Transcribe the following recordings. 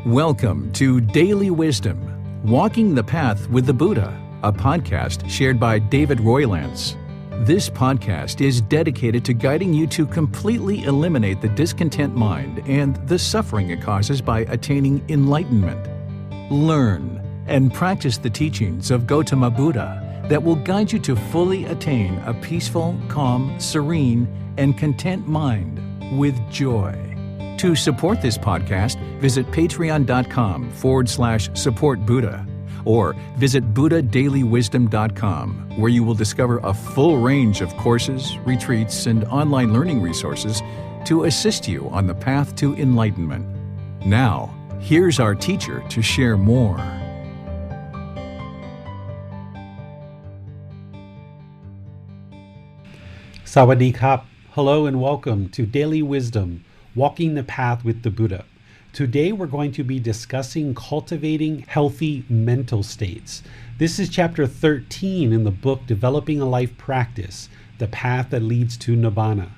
Welcome to Daily Wisdom, Walking the Path with the Buddha, a podcast shared by David Roylance. This podcast is dedicated to guiding you to completely eliminate the discontent mind and the suffering it causes by attaining enlightenment. Learn and practice the teachings of Gotama Buddha that will guide you to fully attain a peaceful, calm, serene, and content mind with joy. To support this podcast, visit patreon.com/support Buddha or visit buddhadailywisdom.com, where you will discover a full range of courses, retreats, and online learning resources to assist you on the path to enlightenment. Now, here's our teacher to share more. Sawadee Kap. Hello and welcome to Daily Wisdom, Walking the Path with the Buddha. Today we're going to be discussing cultivating healthy mental states. This is chapter 13 in the book Developing a Life Practice, The Path That Leads to Nibbana.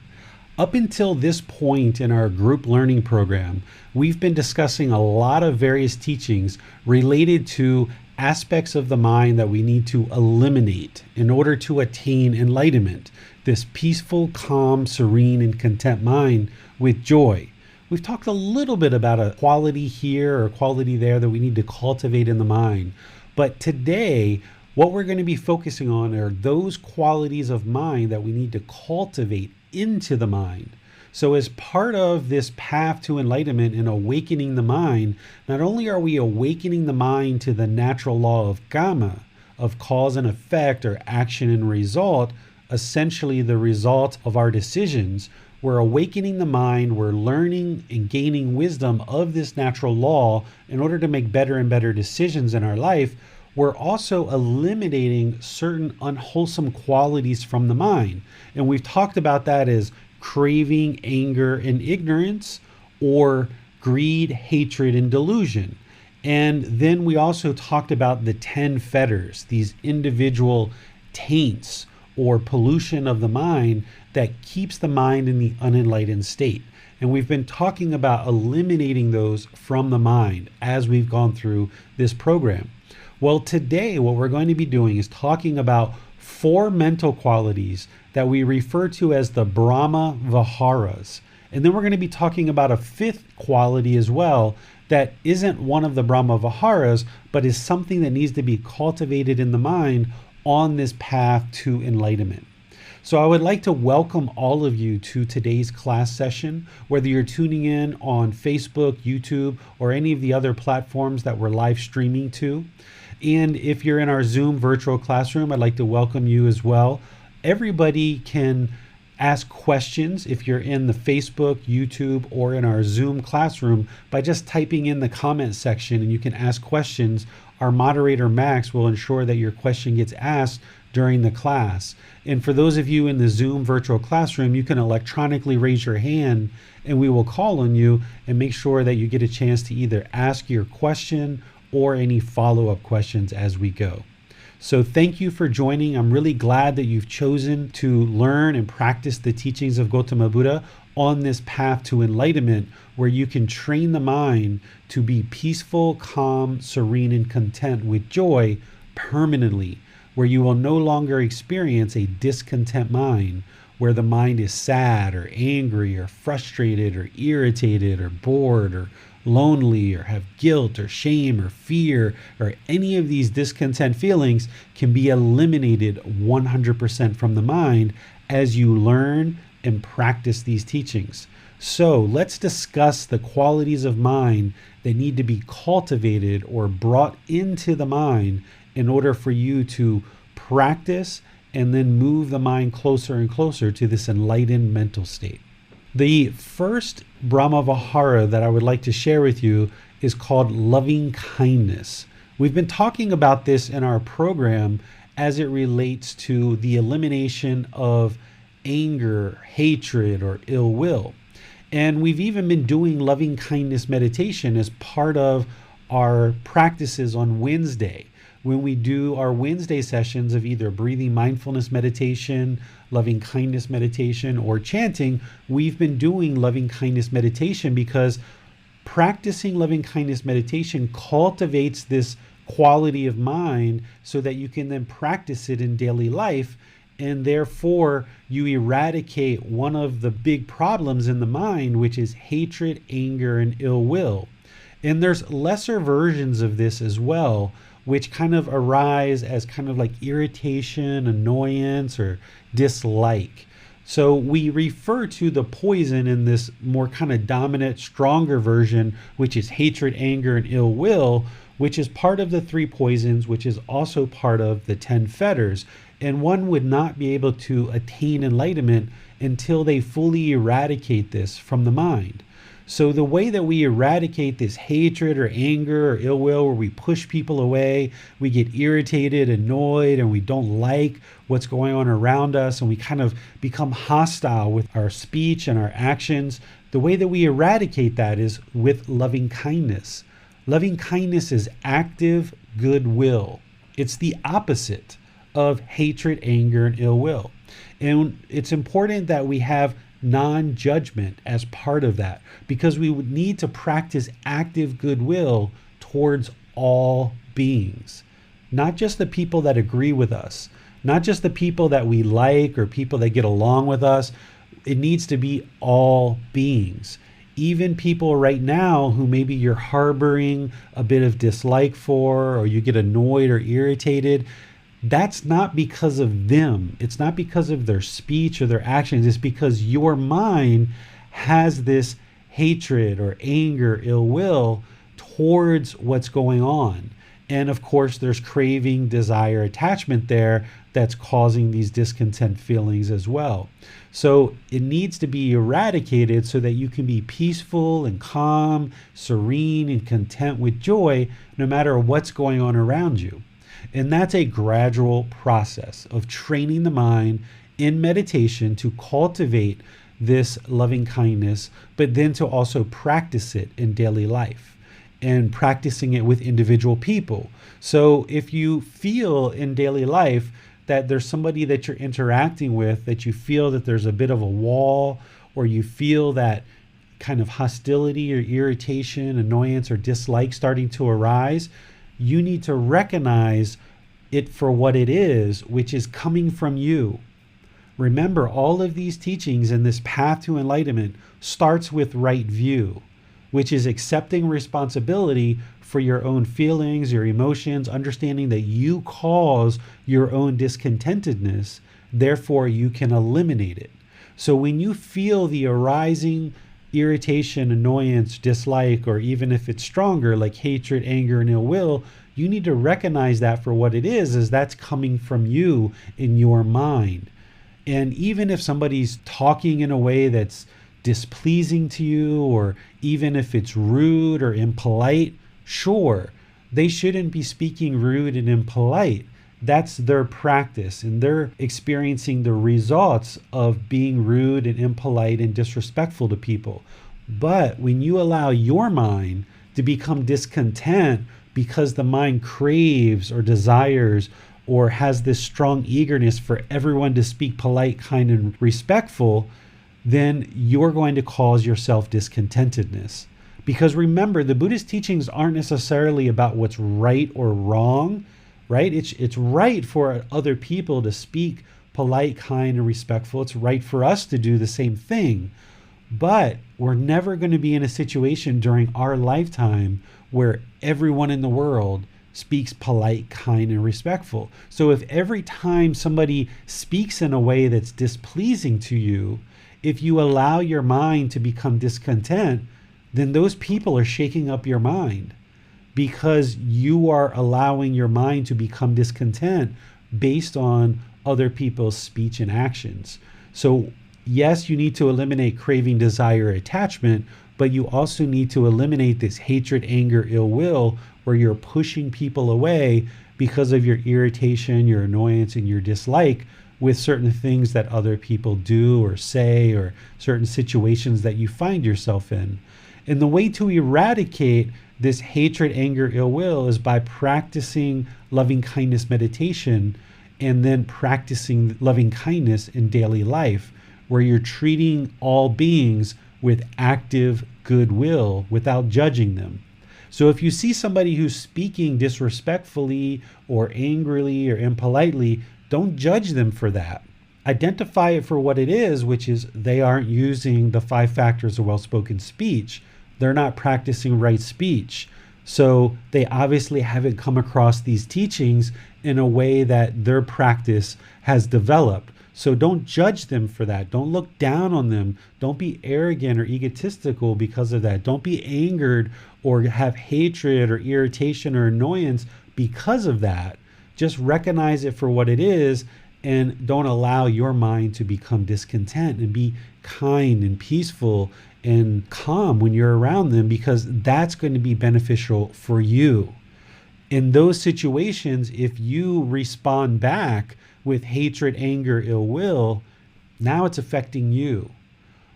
Up until this point in our group learning program, we've been discussing a lot of various teachings related to aspects of the mind that we need to eliminate in order to attain enlightenment, this peaceful, calm, serene, and content mind with joy. We've talked a little bit about a quality here or a quality there that we need to cultivate in the mind. But today, what we're going to be focusing on are those qualities of mind that we need to cultivate into the mind. So as part of this path to enlightenment and awakening the mind, not only are we awakening the mind to the natural law of karma, of cause and effect or action and result, essentially the result of our decisions, we're awakening the mind, we're learning and gaining wisdom of this natural law in order to make better and better decisions in our life. We're also eliminating certain unwholesome qualities from the mind. And we've talked about that as craving, anger, and ignorance, or greed, hatred, and delusion. And then we also talked about the 10 fetters, these individual taints or pollution of the mind that keeps the mind in the unenlightened state. And we've been talking about eliminating those from the mind as we've gone through this program. Well, today what we're going to be doing is talking about 4 mental qualities that we refer to as the Brahma-viharas. And then we're going to be talking about a 5th quality as well that isn't one of the Brahma-viharas, but is something that needs to be cultivated in the mind on this path to enlightenment. So I would like to welcome all of you to today's class session, whether you're tuning in on Facebook, YouTube, or any of the other platforms that we're live streaming to. And if you're in our Zoom virtual classroom, I'd like to welcome you as well. Everybody can ask questions if you're in the Facebook, YouTube, or in our Zoom classroom by just typing in the comment section, and you can ask questions. Our moderator, Max, will ensure that your question gets asked during the class. And for those of you in the Zoom virtual classroom, you can electronically raise your hand and we will call on you and make sure that you get a chance to either ask your question or any follow-up questions as we go. So thank you for joining. I'm really glad that you've chosen to learn and practice the teachings of Gotama Buddha on this path to enlightenment, where you can train the mind to be peaceful, calm, serene, and content with joy permanently, where you will no longer experience a discontent mind, where the mind is sad or angry or frustrated or irritated or bored or lonely or have guilt or shame or fear, or any of these discontent feelings can be eliminated 100% from the mind as you learn and practice these teachings. So let's discuss the qualities of mind that need to be cultivated or brought into the mind in order for you to practice and then move the mind closer and closer to this enlightened mental state. The first Brahma-vihara that I would like to share with you is called loving kindness. We've been talking about this in our program as it relates to the elimination of anger, hatred, or ill will. And we've even been doing loving kindness meditation as part of our practices on Wednesday. When we do our Wednesday sessions of either breathing mindfulness meditation, loving kindness meditation, or chanting, we've been doing loving kindness meditation because Practicing loving kindness meditation cultivates this quality of mind so that you can then practice it in daily life. And therefore, you eradicate one of the big problems in the mind, which is hatred, anger, and ill will. And there's lesser versions of this as well, which kind of arise as kind of like irritation, annoyance, or dislike. So we refer to the poison in this more kind of dominant, stronger version, which is hatred, anger, and ill will, which is part of the 3 poisons, which is also part of the 10 fetters. And one would not be able to attain enlightenment until they fully eradicate this from the mind. So the way that we eradicate this hatred or anger or ill will, where we push people away, we get irritated, annoyed, and we don't like what's going on around us, and we kind of become hostile with our speech and our actions, the way that we eradicate that is with loving kindness. Loving kindness is active goodwill. It's the opposite of hatred, anger, and ill will. And it's important that we have non-judgment as part of that, because we would need to practice active goodwill towards all beings, not just the people that agree with us, not just the people that we like or people that get along with us. It needs to be all beings. Even people right now who maybe you're harboring a bit of dislike for, or you get annoyed or irritated, that's not because of them. It's not because of their speech or their actions. It's because your mind has this hatred or anger, ill will towards what's going on. And of course, there's craving, desire, attachment there that's causing these discontent feelings as well. So it needs to be eradicated so that you can be peaceful and calm, serene and content with joy, no matter what's going on around you. And that's a gradual process of training the mind in meditation to cultivate this loving kindness, but then to also practice it in daily life and practicing it with individual people. So if you feel in daily life that there's somebody that you're interacting with, that you feel that there's a bit of a wall, or you feel that kind of hostility or irritation, annoyance, or dislike starting to arise, you need to recognize it for what it is, which is coming from you. Remember, all of these teachings in this path to enlightenment starts with right view, which is accepting responsibility for your own feelings, your emotions, understanding that you cause your own discontentedness, therefore you can eliminate it. So when you feel the arising irritation, annoyance, dislike, or even if it's stronger, like hatred, anger, and ill will, you need to recognize that for what it is that's coming from you in your mind. And even if somebody's talking in a way that's displeasing to you, or even if it's rude or impolite, sure, they shouldn't be speaking rude and impolite. That's their practice, and they're experiencing the results of being rude and impolite and disrespectful to people. But when you allow your mind to become discontent because the mind craves or desires or has this strong eagerness for everyone to speak polite, kind, and respectful, then you're going to cause yourself discontentedness. Because remember, the Buddhist teachings aren't necessarily about what's right or wrong, right? It's right for other people to speak polite, kind, and respectful. It's right for us to do the same thing. But we're never going to be in a situation during our lifetime where everyone in the world speaks polite, kind, and respectful. So if every time somebody speaks in a way that's displeasing to you, if you allow your mind to become discontent, then those people are shaking up your mind, because you are allowing your mind to become discontent based on other people's speech and actions. So yes, you need to eliminate craving, desire, attachment, but you also need to eliminate this hatred, anger, ill will, where you're pushing people away because of your irritation, your annoyance, and your dislike with certain things that other people do or say, or certain situations that you find yourself in. And the way to eradicate this hatred, anger, ill will is by practicing loving kindness meditation, and then practicing loving kindness in daily life, where you're treating all beings with active goodwill without judging them. So if you see somebody who's speaking disrespectfully or angrily or impolitely, don't judge them for that. Identify it for what it is, which is they aren't using the 5 factors of well-spoken speech. They're not practicing right speech. So they obviously haven't come across these teachings in a way that their practice has developed. So don't judge them for that. Don't look down on them. Don't be arrogant or egotistical because of that. Don't be angered or have hatred or irritation or annoyance because of that. Just recognize it for what it is and don't allow your mind to become discontent, and be kind and peaceful and calm when you're around them, because that's going to be beneficial for you. In those situations, if you respond back with hatred, anger, ill will, now it's affecting you.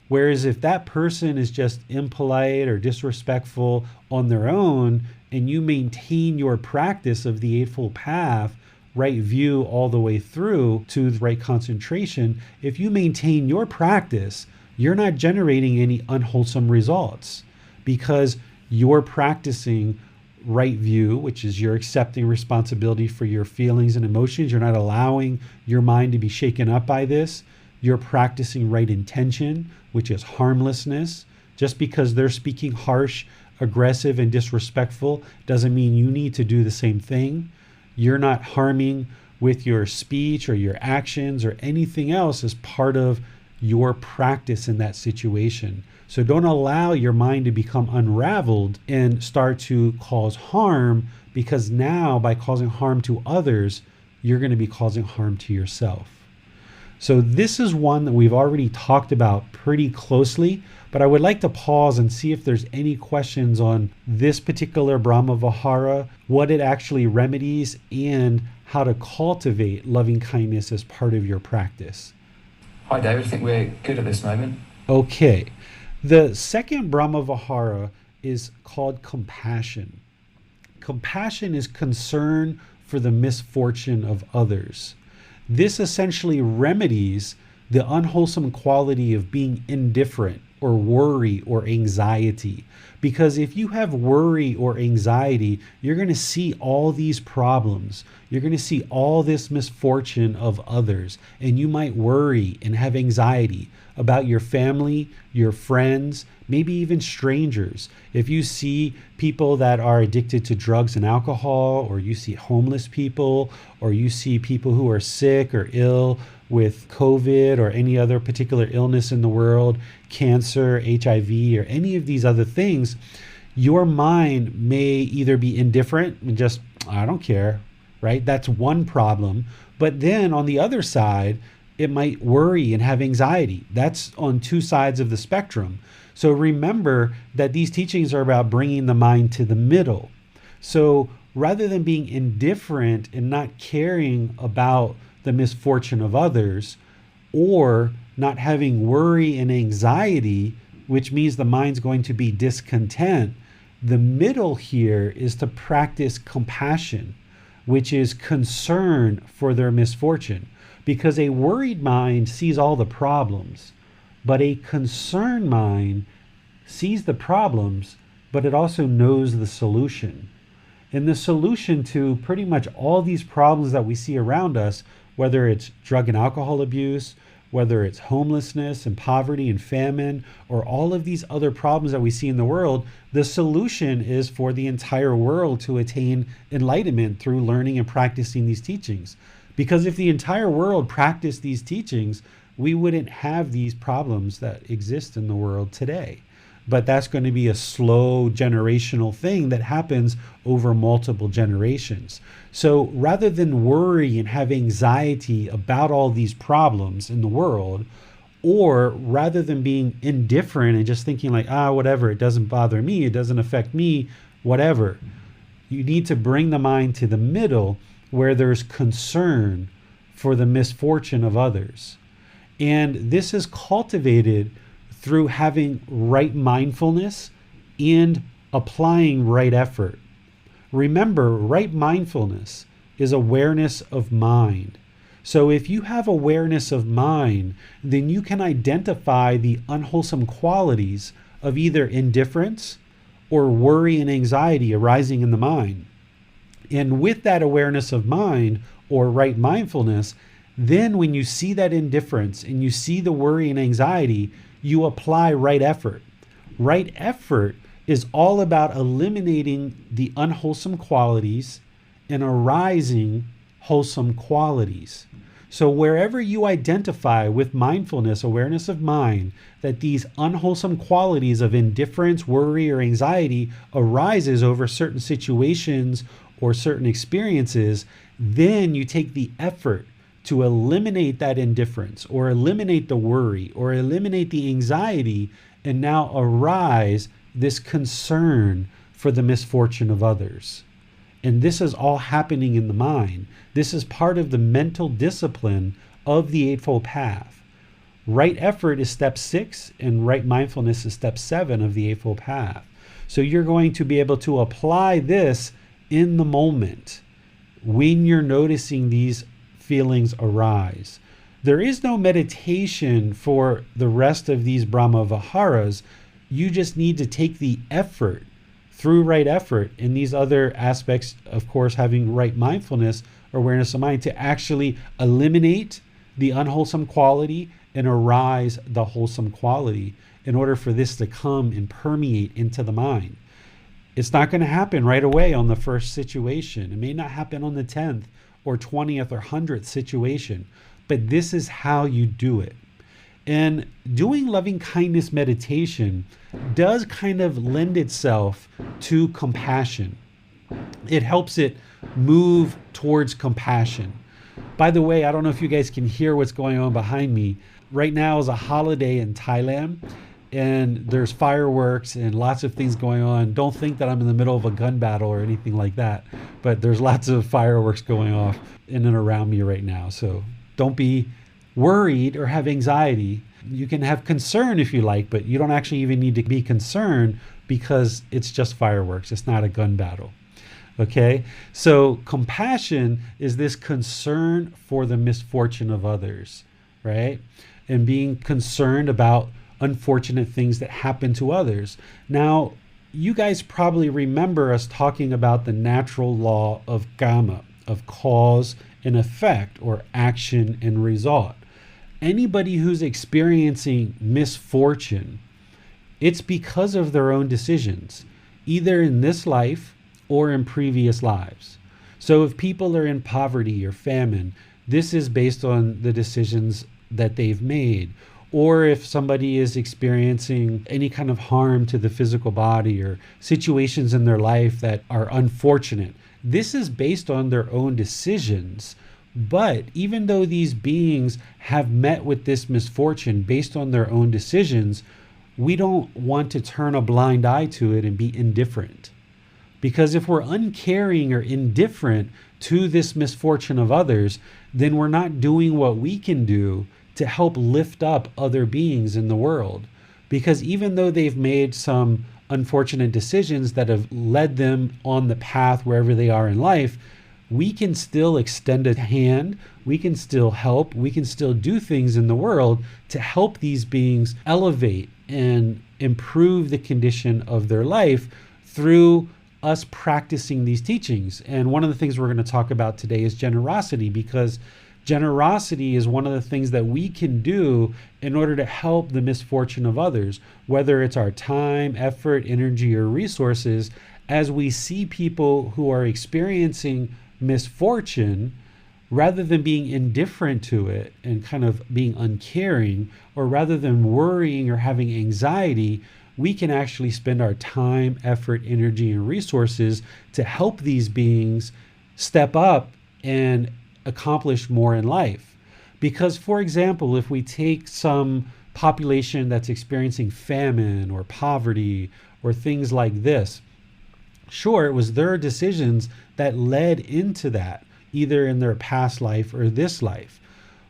Whereas if that person is just impolite or disrespectful on their own, and you maintain your practice of the Eightfold Path, right view all the way through to the right concentration, if you maintain your practice, you're not generating any unwholesome results, because you're practicing right view, which is you're accepting responsibility for your feelings and emotions. You're not allowing your mind to be shaken up by this. You're practicing right intention, which is harmlessness. Just because they're speaking harsh, aggressive, and disrespectful doesn't mean you need to do the same thing. You're not harming with your speech or your actions or anything else as part of your practice in that situation. So don't allow your mind to become unraveled and start to cause harm, because now by causing harm to others, you're going to be causing harm to yourself. So this is one that we've already talked about pretty closely, but I would like to pause and see if there's any questions on this particular Brahma-vihara, what it actually remedies, and how to cultivate loving kindness as part of your practice. Hi David, I think we're good at this moment. Okay. The second Brahma-vihara is called compassion. Compassion is concern for the misfortune of others. This essentially remedies the unwholesome quality of being indifferent or worry or anxiety. Because if you have worry or anxiety, you're going to see all these problems. You're going to see all this misfortune of others. And you might worry and have anxiety about your family, your friends, maybe even strangers. If you see people that are addicted to drugs and alcohol, or you see homeless people, or you see people who are sick or ill with COVID or any other particular illness in the world, cancer, HIV, or any of these other things, your mind may either be indifferent and just, I don't care, right? That's one problem. But then on the other side, it might worry and have anxiety. That's on two sides of the spectrum. So remember that these teachings are about bringing the mind to the middle. So rather than being indifferent and not caring about the misfortune of others, or not having worry and anxiety, which means the mind's going to be discontent, the middle here is to practice compassion, which is concern for their misfortune. Because a worried mind sees all the problems, but a concerned mind sees the problems, but it also knows the solution. And the solution to pretty much all these problems that we see around us, whether it's drug and alcohol abuse, whether it's homelessness and poverty and famine, or all of these other problems that we see in the world, the solution is for the entire world to attain enlightenment through learning and practicing these teachings. Because if the entire world practiced these teachings, we wouldn't have these problems that exist in the world today. But that's going to be a slow generational thing that happens over multiple generations. So rather than worry and have anxiety about all these problems in the world, or rather than being indifferent and just thinking like, whatever, it doesn't bother me, it doesn't affect me, whatever, you need to bring the mind to the middle where there's concern for the misfortune of others. And this is cultivated through having right mindfulness and applying right effort. Remember, right mindfulness is awareness of mind. So if you have awareness of mind, then you can identify the unwholesome qualities of either indifference or worry and anxiety arising in the mind. And with that awareness of mind or right mindfulness, then when you see that indifference and you see the worry and anxiety, you apply right effort. Right effort is all about eliminating the unwholesome qualities and arising wholesome qualities. So wherever you identify with mindfulness, awareness of mind, that these unwholesome qualities of indifference, worry, or anxiety arises over certain situations or certain experiences, then you take the effort to eliminate that indifference or eliminate the worry or eliminate the anxiety, and now arise this concern for the misfortune of others. And this is all happening in the mind. This is part of the mental discipline of the Eightfold Path. Right effort is step 6, and right mindfulness is step 7 of the Eightfold Path. So you're going to be able to apply this in the moment when you're noticing these feelings arise. There is no meditation for the rest of these Brahma-viharas. You just need to take the effort through right effort in these other aspects, of course, having right mindfulness, awareness of mind, to actually eliminate the unwholesome quality and arise the wholesome quality in order for this to come and permeate into the mind. It's not going to happen right away on the first situation. It may not happen on the 10th or 20th or 100th situation, but this is how you do it. And doing loving kindness meditation does kind of lend itself to compassion. It helps it move towards compassion. By the way, I don't know if you guys can hear what's going on behind me. Right now is a holiday in Thailand, and there's fireworks and lots of things going on. Don't think that I'm in the middle of a gun battle or anything like that, but there's lots of fireworks going off in and around me right now. So don't be worried or have anxiety. You can have concern if you like, but you don't actually even need to be concerned because it's just fireworks. It's not a gun battle. Okay? So compassion is this concern for the misfortune of others, right? And being concerned about unfortunate things that happen to others. Now, you guys probably remember us talking about the natural law of Karma, of cause and effect, or action and result. Anybody who's experiencing misfortune, it's because of their own decisions, either in this life or in previous lives. So if people are in poverty or famine, this is based on the decisions that they've made. Or if somebody is experiencing any kind of harm to the physical body or situations in their life that are unfortunate, this is based on their own decisions. But even though these beings have met with this misfortune based on their own decisions, we don't want to turn a blind eye to it and be indifferent. Because if we're uncaring or indifferent to this misfortune of others, then we're not doing what we can do to help lift up other beings in the world. Because even though they've made some unfortunate decisions that have led them on the path wherever they are in life, we can still extend a hand, we can still help, we can still do things in the world to help these beings elevate and improve the condition of their life through us practicing these teachings. And one of the things we're going to talk about today is generosity, because generosity is one of the things that we can do in order to help the misfortune of others, whether it's our time, effort, energy, or resources. As we see people who are experiencing misfortune, rather than being indifferent to it and kind of being uncaring, or rather than worrying or having anxiety, we can actually spend our time, effort, energy, and resources to help these beings step up and accomplish more in life. Because, for example, if we take some population that's experiencing famine or poverty or things like this, sure, it was their decisions that led into that, either in their past life or this life.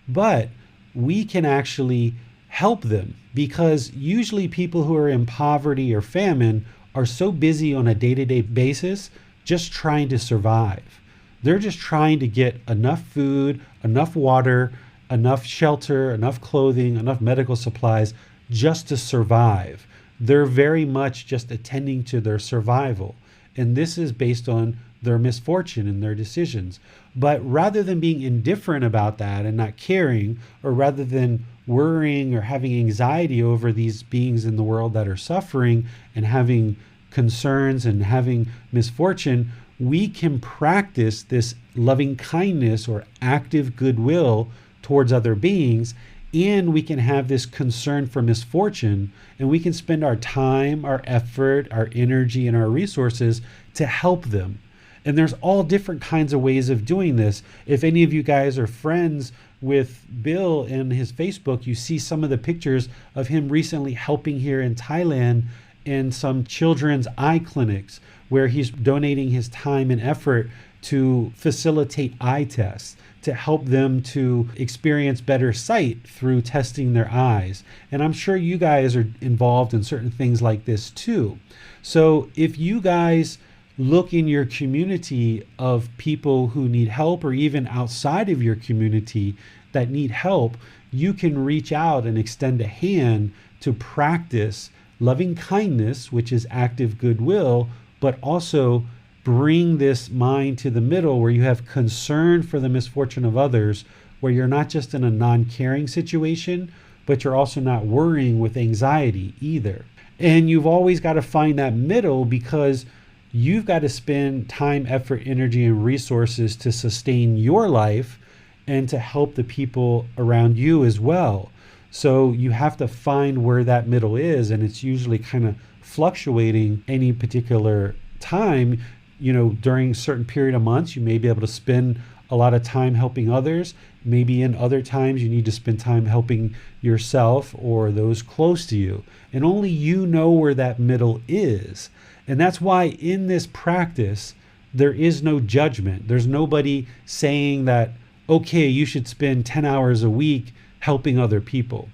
But we can actually help them, because usually people who are in poverty or famine are so busy on a day-to-day basis just trying to survive. They're just trying to get enough food, enough water, enough shelter, enough clothing, enough medical supplies just to survive. they're very much just attending to their survival. And this is based on their misfortune and their decisions. But rather than being indifferent about that and not caring, or rather than worrying or having anxiety over these beings in the world that are suffering and having concerns and having misfortune, we can practice this loving kindness or active goodwill towards other beings, and we can have this concern for misfortune, and we can spend our time, our effort, our energy, and our resources to help them. And there's all different kinds of ways of doing this. If any of you guys are friends with Bill and his Facebook, you see some of the pictures of him recently helping here in Thailand in some children's eye clinics, where he's donating his time and effort to facilitate eye tests, to help them to experience better sight through testing their eyes. And I'm sure you guys are involved in certain things like this too. So if you guys look in your community of people who need help, or even outside of your community that need help, you can reach out and extend a hand to practice loving kindness, which is active goodwill, but also bring this mind to the middle where you have concern for the misfortune of others, where you're not just in a non-caring situation, but you're also not worrying with anxiety either. And you've always got to find that middle, because you've got to spend time, effort, energy, and resources to sustain your life and to help the people around you as well. So you have to find where that middle is, and it's usually kind of fluctuating any particular time. During a certain period of months, you may be able to spend a lot of time helping others. Maybe in other times you need to spend time helping yourself or those close to you. And only you know where that middle is. And that's why in this practice, there is no judgment. There's nobody saying that, okay, you should spend 10 hours a week helping other people.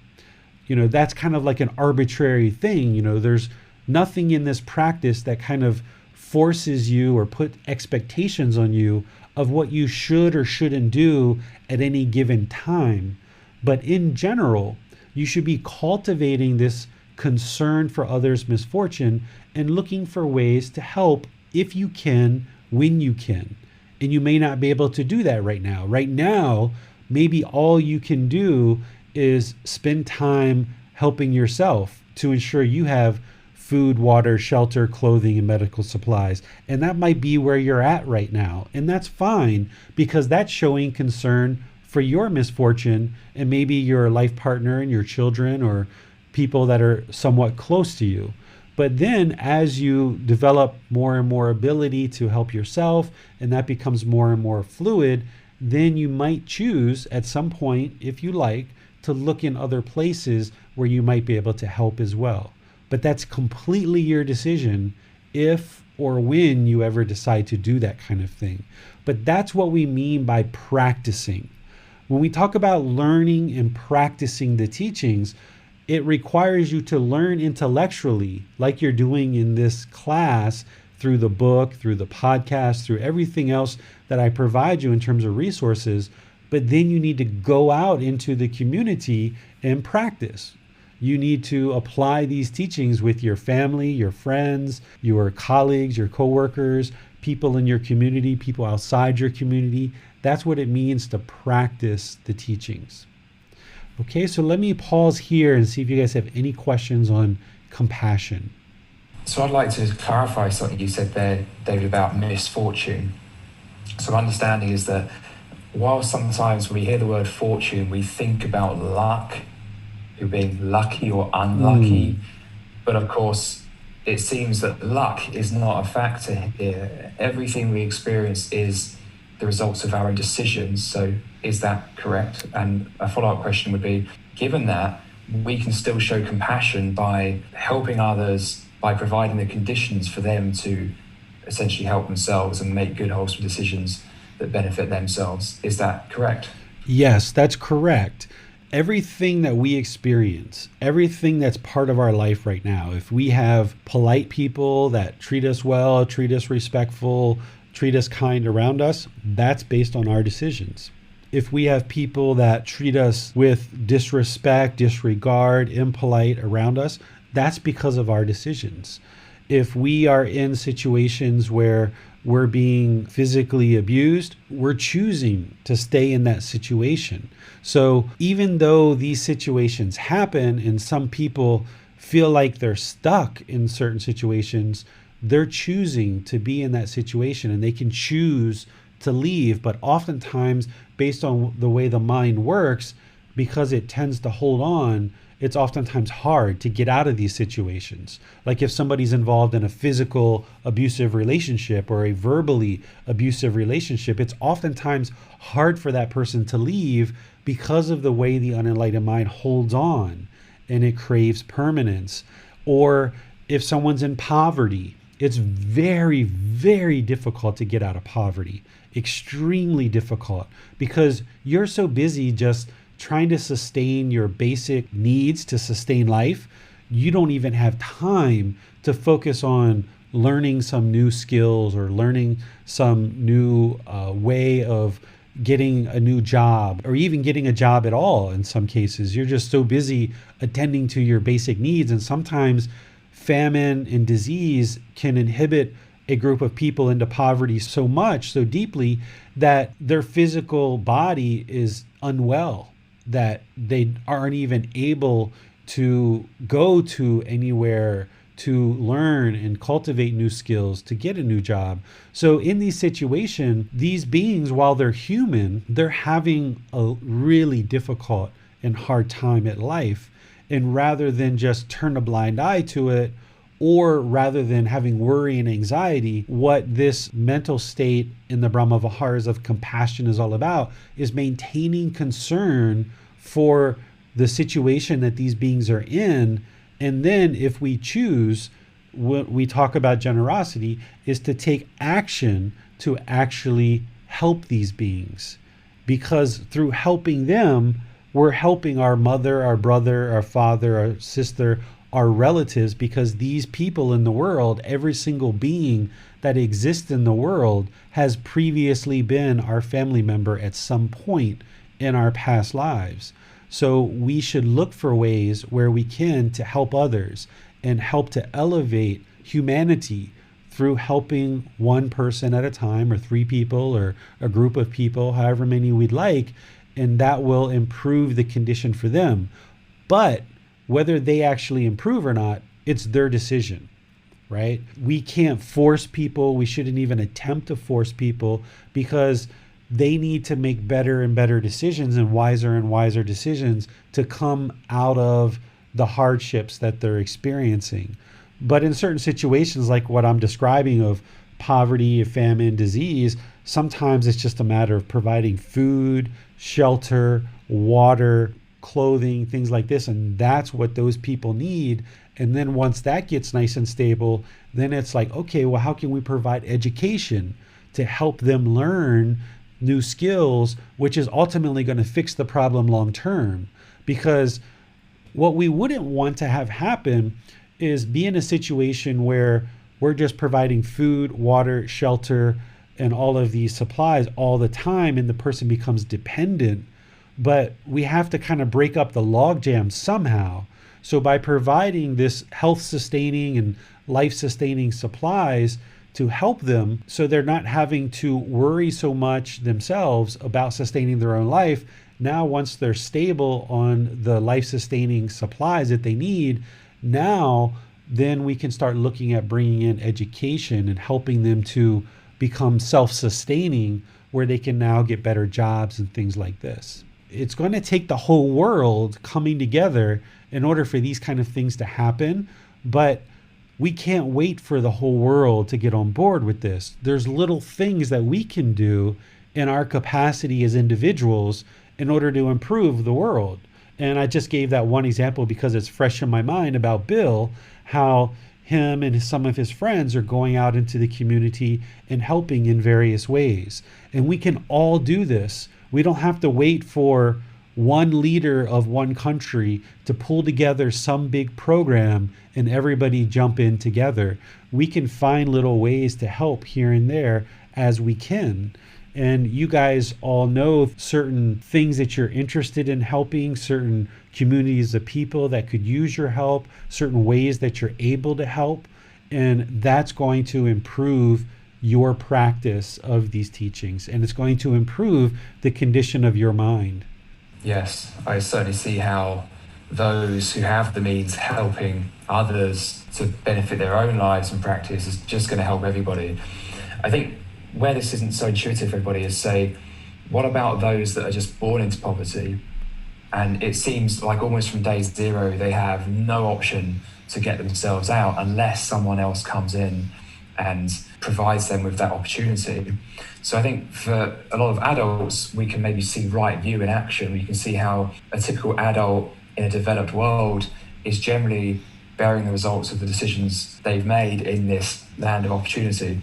That's kind of like an arbitrary thing. There's nothing in this practice that kind of forces you or put expectations on you of what you should or shouldn't do at any given time. But in general, you should be cultivating this concern for others' misfortune and looking for ways to help if you can, when you can. And you may not be able to do that right now. Right now, maybe all you can do is spend time helping yourself to ensure you have food, water, shelter, clothing, and medical supplies. And that might be where you're at right now. And that's fine, because that's showing concern for your misfortune and maybe your life partner and your children or people that are somewhat close to you. But then as you develop more and more ability to help yourself, and that becomes more and more fluid, then you might choose at some point, if you like, to look in other places where you might be able to help as well. But that's completely your decision if or when you ever decide to do that kind of thing. But that's what we mean by practicing. When we talk about learning and practicing the teachings, it requires you to learn intellectually, like you're doing in this class, through the book, through the podcast, through everything else that I provide you in terms of resources. But then you need to go out into the community and practice. You need to apply these teachings with your family, your friends, your colleagues, your coworkers, people in your community, people outside your community. That's what it means to practice the teachings. Okay, so let me pause here and see if you guys have any questions on compassion. So I'd like to clarify something you said there, David, about misfortune. So my understanding is that while sometimes when we hear the word fortune, we think about luck, you're being lucky or unlucky. But of course, it seems that luck is not a factor here. Everything we experience is the results of our own decisions. So is that correct? And a follow-up question would be, given that, we can still show compassion by helping others, by providing the conditions for them to essentially help themselves and make good, wholesome decisions that benefit themselves. Is that correct? Yes, that's correct. Everything that we experience, everything that's part of our life right now, if we have polite people that treat us well, treat us respectful, treat us kind around us, that's based on our decisions. If we have people that treat us with disrespect, disregard, impolite around us, that's because of our decisions. If we are in situations where we're being physically abused, we're choosing to stay in that situation. So even though these situations happen and some people feel like they're stuck in certain situations, they're choosing to be in that situation and they can choose to leave. But oftentimes, based on the way the mind works, because it tends to hold on, it's oftentimes hard to get out of these situations. Like if somebody's involved in a physical abusive relationship or a verbally abusive relationship, it's oftentimes hard for that person to leave because of the way the unenlightened mind holds on and it craves permanence. Or if someone's in poverty, it's very, very difficult to get out of poverty. Extremely difficult, because you're so busy just trying to sustain your basic needs to sustain life. You don't even have time to focus on learning some new skills or learning some new way of getting a new job, or even getting a job at all. In some cases, you're just so busy attending to your basic needs. And sometimes famine and disease can inhibit a group of people into poverty so much, so deeply, that their physical body is unwell, that they aren't even able to go to anywhere to learn and cultivate new skills to get a new job. So in these situations, these beings, while they're human, they're having a really difficult and hard time at life. And rather than just turn a blind eye to it, or rather than having worry and anxiety, what this mental state in the Brahma-viharas of compassion is all about is maintaining concern for the situation that these beings are in. And then if we choose, what we talk about generosity is to take action to actually help these beings. Because through helping them, we're helping our mother, our brother, our father, our sister, our relatives, because these people in the world, every single being that exists in the world has previously been our family member at some point in our past lives. So we should look for ways where we can to help others and help to elevate humanity through helping one person at a time, or 3 people, or a group of people, however many we'd like, and that will improve the condition for them. But whether they actually improve or not, it's their decision, right? We can't force people. We shouldn't even attempt to force people, because they need to make better and better decisions and wiser decisions to come out of the hardships that they're experiencing. But in certain situations, like what I'm describing of poverty, famine, disease, sometimes it's just a matter of providing food, shelter, water, clothing, things like this. And that's what those people need. And then once that gets nice and stable, then it's like, okay, well, how can we provide education to help them learn new skills, which is ultimately going to fix the problem long term? Because what we wouldn't want to have happen is be in a situation where we're just providing food, water, shelter, and all of these supplies all the time, and the person becomes dependent. But we have to kind of break up the logjam somehow. So by providing this health sustaining and life sustaining supplies to help them, so they're not having to worry so much themselves about sustaining their own life. Now, once they're stable on the life sustaining supplies that they need, now then we can start looking at bringing in education and helping them to become self-sustaining, where they can now get better jobs and things like this. It's going to take the whole world coming together in order for these kind of things to happen. But we can't wait for the whole world to get on board with this. There's little things that we can do in our capacity as individuals in order to improve the world. And I just gave that one example because it's fresh in my mind about Bill, how him and some of his friends are going out into the community and helping in various ways. And we can all do this. We don't have to wait for one leader of one country to pull together some big program and everybody jump in together. We can find little ways to help here and there as we can. And you guys all know certain things that you're interested in helping, certain communities of people that could use your help, certain ways that you're able to help. And that's going to improve your practice of these teachings. And it's going to improve the condition of your mind. Yes, I certainly see how those who have the means helping others to benefit their own lives and practice is just going to help everybody. I think where this isn't so intuitive for everybody is, say, what about those that are just born into poverty? And it seems like almost from day zero, they have no option to get themselves out unless someone else comes in and provides them with that opportunity. So I think for a lot of adults, we can maybe see right view in action. We can see how a typical adult in a developed world is generally bearing the results of the decisions they've made in this land of opportunity.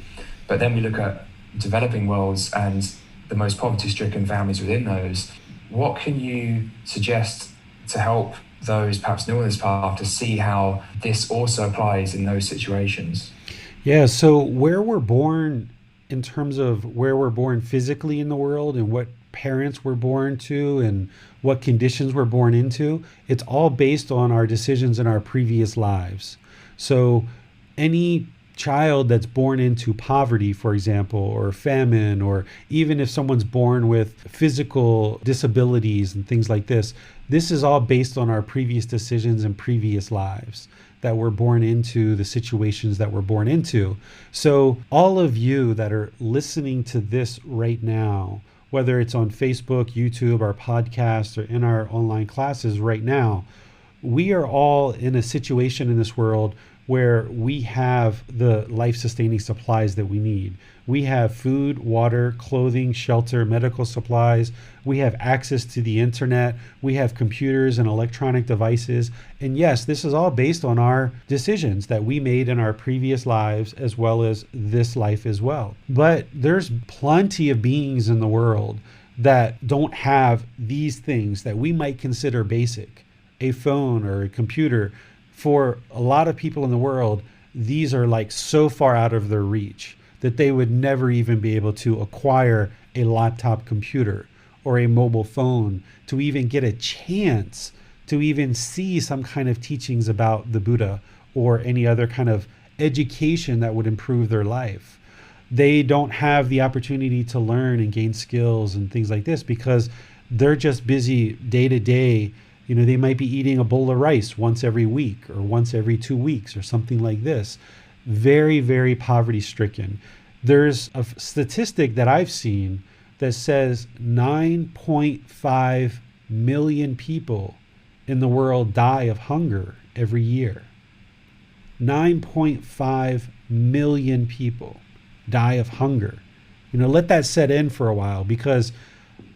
But then we look at developing worlds and the most poverty-stricken families within those. What can you suggest to help those perhaps new on this path to see how this also applies in those situations? Yeah, so where we're born, in terms of where we're born physically in the world and what parents we're born to and what conditions we're born into, it's all based on our decisions in our previous lives. So any child that's born into poverty, for example, or famine, or even if someone's born with physical disabilities and things like this is all based on our previous decisions and previous lives that we're born into, the situations that we're born into. So all of you that are listening to this right now, whether it's on Facebook, YouTube, our podcast, or in our online classes right now, we are all in a situation in this world where we have the life-sustaining supplies that we need. We have food, water, clothing, shelter, medical supplies. We have access to the internet. We have computers and electronic devices. And yes, this is all based on our decisions that we made in our previous lives as well as this life as well. But there's plenty of beings in the world that don't have these things that we might consider basic. A phone or a computer. For a lot of people in the world, these are like so far out of their reach that they would never even be able to acquire a laptop computer or a mobile phone to even get a chance to even see some kind of teachings about the Buddha or any other kind of education that would improve their life. They don't have the opportunity to learn and gain skills and things like this because they're just busy day to day. You know, they might be eating a bowl of rice once every week or once every 2 weeks or something like this. Very, very poverty stricken. There's a statistic that I've seen that says 9.5 million people in the world die of hunger every year. 9.5 million people die of hunger. You know, let that set in for a while, because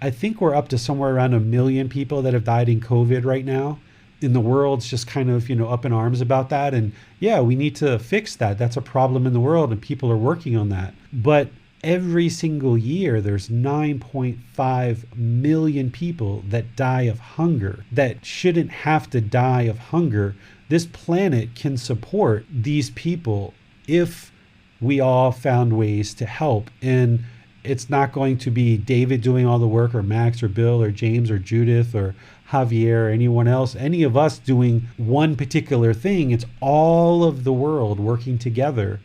I think we're up to somewhere around 1 million people that have died in COVID right now. In the world's just kind of, up in arms about that. And yeah, we need to fix that. That's a problem in the world and people are working on that. But every single year, there's 9.5 million people that die of hunger that shouldn't have to die of hunger. This planet can support these people if we all found ways to help. And it's not going to be David doing all the work, or Max or Bill or James or Judith or Javier or anyone else, any of us doing one particular thing. It's all of the world working together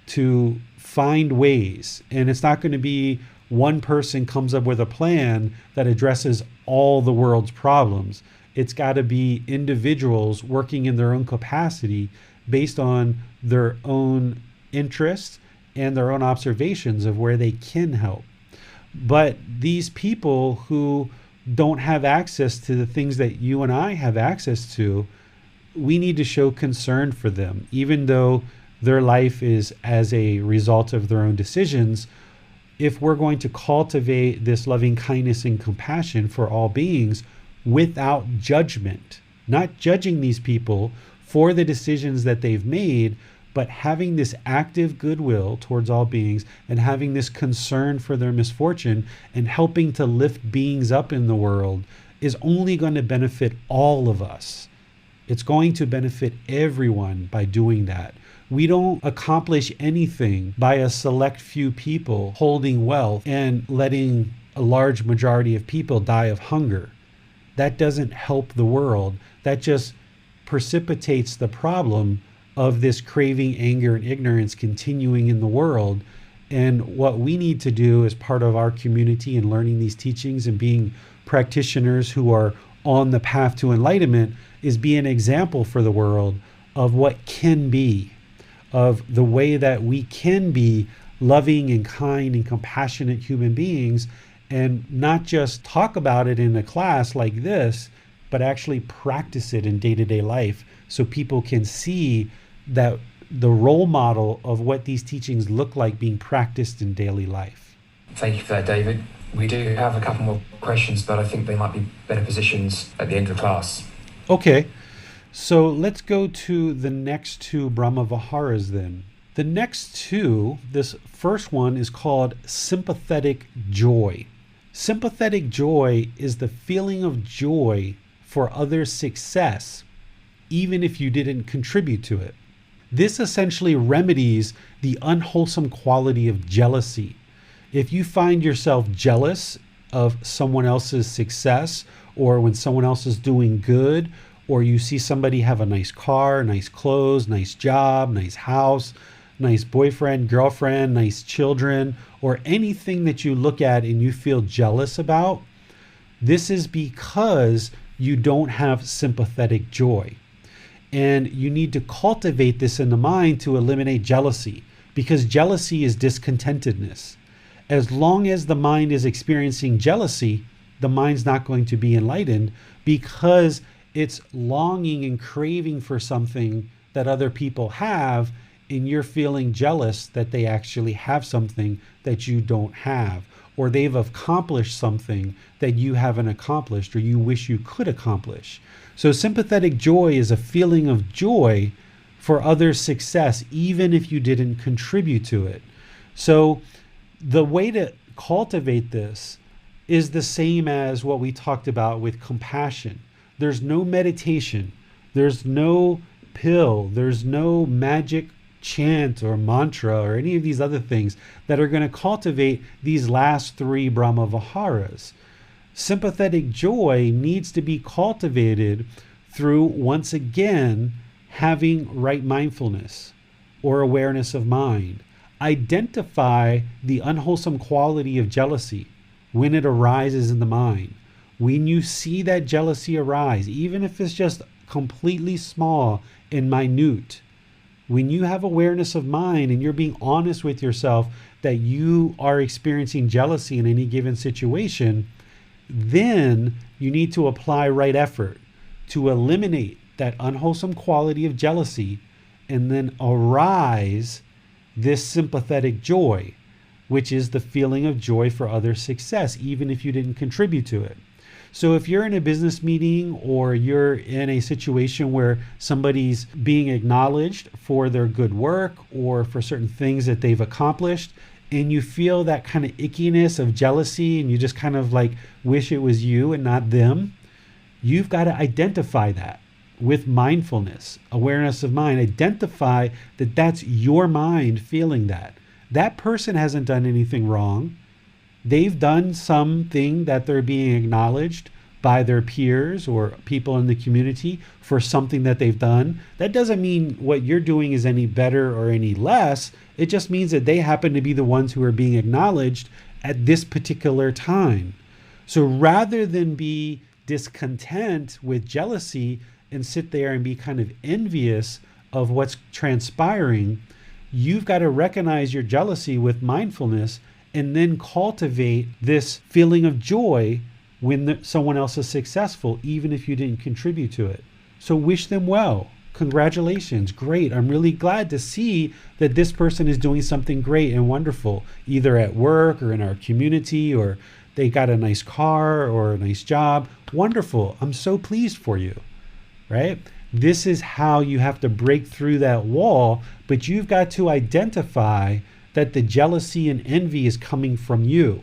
to find ways. And it's not going to be one person comes up with a plan that addresses all the world's problems. It's got to be individuals working in their own capacity based on their own interests and their own observations of where they can help. But these people who don't have access to the things that you and I have access to, we need to show concern for them, even though their life is as a result of their own decisions. If we're going to cultivate this loving kindness and compassion for all beings without judgment, not judging these people for the decisions that they've made, but having this active goodwill towards all beings and having this concern for their misfortune and helping to lift beings up in the world is only going to benefit all of us. It's going to benefit everyone by doing that. We don't accomplish anything by a select few people holding wealth and letting a large majority of people die of hunger. That doesn't help the world. That just precipitates the problem of this craving, anger, and ignorance continuing in the world. And what we need to do as part of our community and learning these teachings and being practitioners who are on the path to enlightenment is be an example for the world of what can be, of the way that we can be loving and kind and compassionate human beings, and not just talk about it in a class like this, but actually practice it in day-to-day life so people can see that the role model of what these teachings look like being practiced in daily life. Thank you for that, David. We do have a couple more questions, but I think they might be better positions at the end of the class. Okay, so let's go to the next two Brahma-viharas then. The next two, this first one is called sympathetic joy. Sympathetic joy is the feeling of joy for others' success, even if you didn't contribute to it. This essentially remedies the unwholesome quality of jealousy. If you find yourself jealous of someone else's success, or when someone else is doing good, or you see somebody have a nice car, nice clothes, nice job, nice house, nice boyfriend, girlfriend, nice children, or anything that you look at and you feel jealous about, this is because you don't have sympathetic joy. And you need to cultivate this in the mind to eliminate jealousy, because jealousy is discontentedness. As long as the mind is experiencing jealousy, the mind's not going to be enlightened, because it's longing and craving for something that other people have, and you're feeling jealous that they actually have something that you don't have, or they've accomplished something that you haven't accomplished or you wish you could accomplish. So sympathetic joy is a feeling of joy for others' success, even if you didn't contribute to it. So the way to cultivate this is the same as what we talked about with compassion. There's no meditation, there's no pill, there's no magic chant or mantra or any of these other things that are going to cultivate these last three Brahma-viharas. Sympathetic joy needs to be cultivated through, once again, having right mindfulness or awareness of mind. Identify the unwholesome quality of jealousy when it arises in the mind. When you see that jealousy arise, even if it's just completely small and minute, when you have awareness of mind and you're being honest with yourself that you are experiencing jealousy in any given situation, then you need to apply right effort to eliminate that unwholesome quality of jealousy, and then arise this sympathetic joy, which is the feeling of joy for others' success, even if you didn't contribute to it. So if you're in a business meeting or you're in a situation where somebody's being acknowledged for their good work or for certain things that they've accomplished, and you feel that kind of ickiness of jealousy and you just kind of like wish it was you and not them, you've got to identify that with mindfulness, awareness of mind. Identify that that's your mind feeling that. That person hasn't done anything wrong. They've done something that they're being acknowledged by their peers or people in the community for something that they've done. That doesn't mean what you're doing is any better or any less. It just means that they happen to be the ones who are being acknowledged at this particular time. So rather than be discontent with jealousy and sit there and be kind of envious of what's transpiring, you've got to recognize your jealousy with mindfulness and then cultivate this feeling of joy when someone else is successful, even if you didn't contribute to it. So wish them well. Congratulations. Great. I'm really glad to see that this person is doing something great and wonderful, either at work or in our community, or they got a nice car or a nice job. Wonderful. I'm so pleased for you, right? This is how you have to break through that wall, but you've got to identify that the jealousy and envy is coming from you.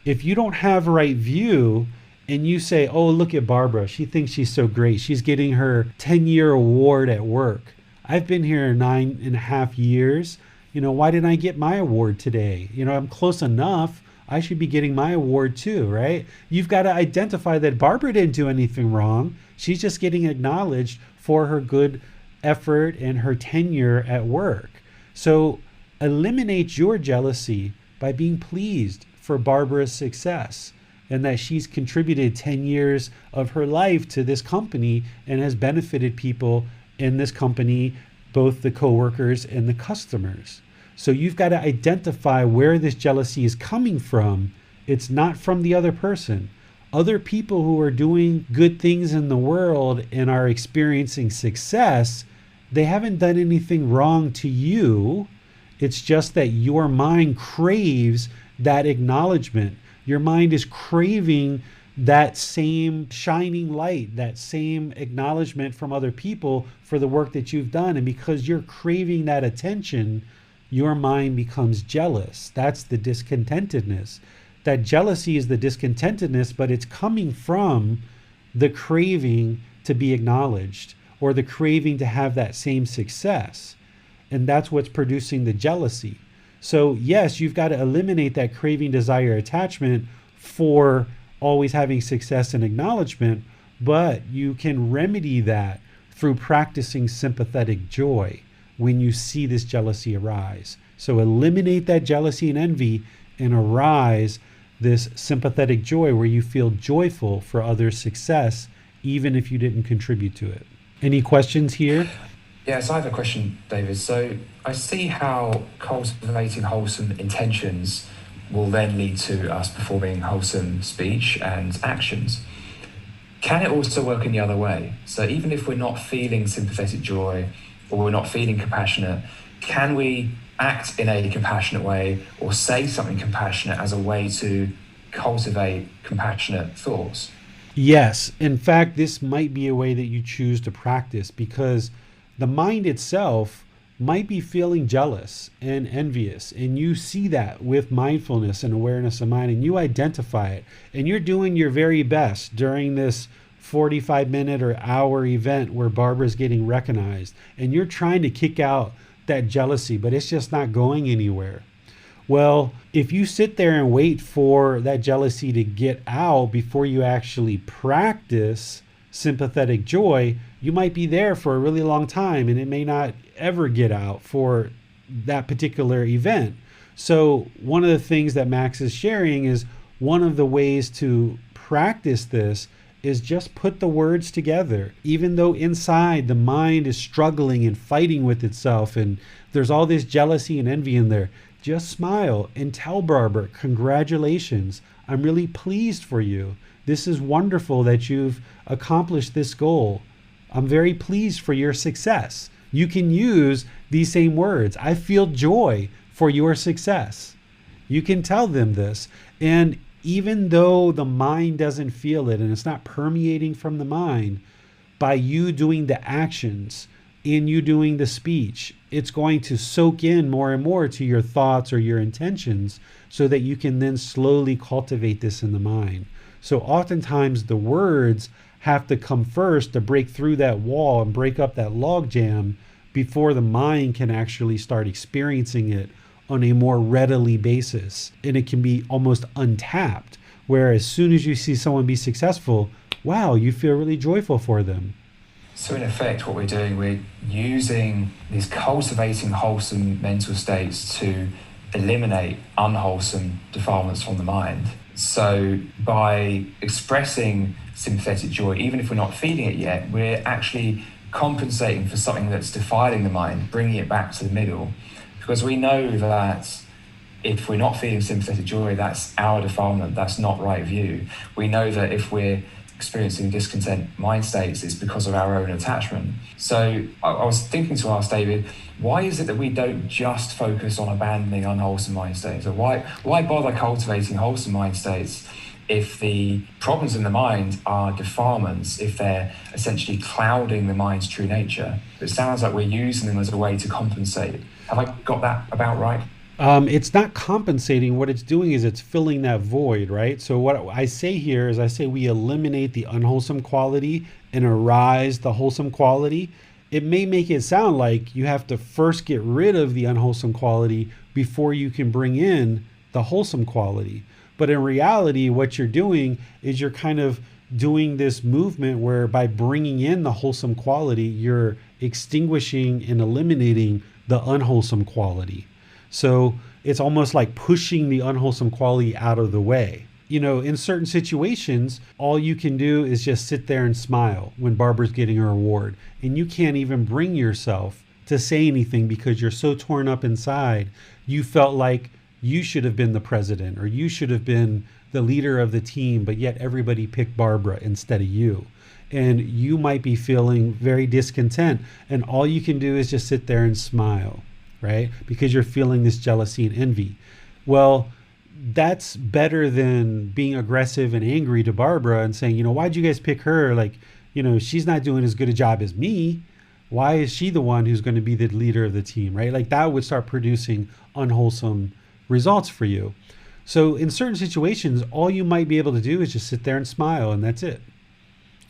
If you don't have a right view and you say, oh, look at Barbara, she thinks she's so great, she's getting her 10-year award at work, I've been here 9.5 years. Why didn't I get my award today? I'm close enough. I should be getting my award too, right? You've got to identify that Barbara didn't do anything wrong. She's just getting acknowledged for her good effort and her tenure at work. So eliminate your jealousy by being pleased for Barbara's success and that she's contributed 10 years of her life to this company and has benefited people in this company, both the coworkers and the customers. So you've got to identify where this jealousy is coming from. It's not from the other person. Other people who are doing good things in the world and are experiencing success, they haven't done anything wrong to you. It's just that your mind craves that acknowledgement. Your mind is craving that same shining light, that same acknowledgement from other people for the work that you've done. And because you're craving that attention, your mind becomes jealous. That's the discontentedness. That jealousy is the discontentedness, but it's coming from the craving to be acknowledged or the craving to have that same success. And that's what's producing the jealousy. So yes, you've got to eliminate that craving, desire, attachment for always having success and acknowledgement, but you can remedy that through practicing sympathetic joy when you see this jealousy arise. So eliminate that jealousy and envy and arise this sympathetic joy where you feel joyful for others' success, even if you didn't contribute to it. Any questions here? Yes, I have a question, David. So I see how cultivating wholesome intentions will then lead to us performing wholesome speech and actions. Can it also work in the other way? So even if we're not feeling sympathetic joy or we're not feeling compassionate, can we act in a compassionate way or say something compassionate as a way to cultivate compassionate thoughts? Yes. In fact, this might be a way that you choose to practice, because the mind itself might be feeling jealous and envious, and you see that with mindfulness and awareness of mind, and you identify it, and you're doing your very best during this 45-minute or hour event where Barbara's getting recognized, and you're trying to kick out that jealousy, but it's just not going anywhere. Well, if you sit there and wait for that jealousy to get out before you actually practice sympathetic joy, you might be there for a really long time and it may not ever get out for that particular event. So one of the things that Max is sharing is one of the ways to practice this is just put the words together. Even though inside the mind is struggling and fighting with itself and there's all this jealousy and envy in there, just smile and tell Barbara, congratulations, I'm really pleased for you. This is wonderful that you've accomplished this goal. I'm very pleased for your success. You can use these same words. I feel joy for your success. You can tell them this. And even though the mind doesn't feel it and it's not permeating from the mind, by you doing the actions, in you doing the speech, it's going to soak in more and more to your thoughts or your intentions so that you can then slowly cultivate this in the mind. So oftentimes the words have to come first to break through that wall and break up that log jam before the mind can actually start experiencing it on a more readily basis. And it can be almost untapped, where as soon as you see someone be successful, wow, you feel really joyful for them. So in effect, what we're doing, we're using these cultivating wholesome mental states to eliminate unwholesome defilements from the mind. So by expressing sympathetic joy, even if we're not feeling it yet, we're actually compensating for something that's defiling the mind, bringing it back to the middle. Because we know that if we're not feeling sympathetic joy, that's our defilement, that's not right view. We know that if we're experiencing discontent mind states, it's because of our own attachment. So I was thinking to ask David, why is it that we don't just focus on abandoning unwholesome mind states? Or why bother cultivating wholesome mind states if the problems in the mind are defilements, if they're essentially clouding the mind's true nature? It sounds like we're using them as a way to compensate. Have I got that about right? It's not compensating. What it's doing is it's filling that void, right? So what I say here is I say we eliminate the unwholesome quality and arise the wholesome quality. it may make it sound like you have to first get rid of the unwholesome quality before you can bring in the wholesome quality. But in reality, what you're doing is you're kind of doing this movement where by bringing in the wholesome quality, you're extinguishing and eliminating the unwholesome quality. So it's almost like pushing the unwholesome quality out of the way. You know, in certain situations, all you can do is just sit there and smile when Barbara's getting her award. And you can't even bring yourself to say anything because you're so torn up inside. You felt like you should have been the president or you should have been the leader of the team, but yet everybody picked Barbara instead of you. And you might be feeling very discontent. And all you can do is just sit there and smile, right? Because you're feeling this jealousy and envy. Well, that's better than being aggressive and angry to Barbara and saying, you know, why'd you guys pick her? Like, you know, she's not doing as good a job as me. Why is she the one who's going to be the leader of the team, right? Like that would start producing unwholesome results for you. So in certain situations, all you might be able to do is just sit there and smile, and that's it,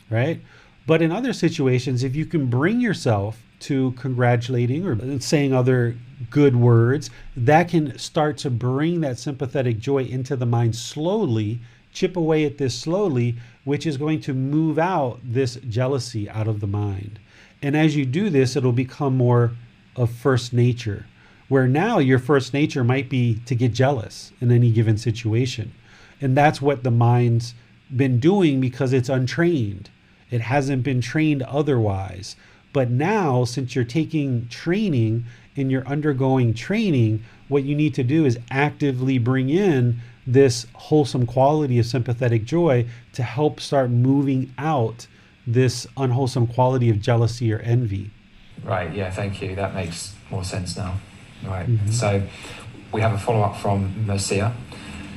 right? But in other situations, if you can bring yourself to congratulating or saying other good words, that can start to bring that sympathetic joy into the mind slowly, chip away at this slowly, which is going to move out this jealousy out of the mind. And as you do this, it'll become more of first nature, where now your first nature might be to get jealous in any given situation. And that's what the mind's been doing because it's untrained. It hasn't been trained otherwise. But now, since you're taking training and you're undergoing training, what you need to do is actively bring in this wholesome quality of sympathetic joy to help start moving out this unwholesome quality of jealousy or envy. Right, yeah, thank you. That makes more sense now. Right, Mm-hmm. So we have a follow-up from Mercia.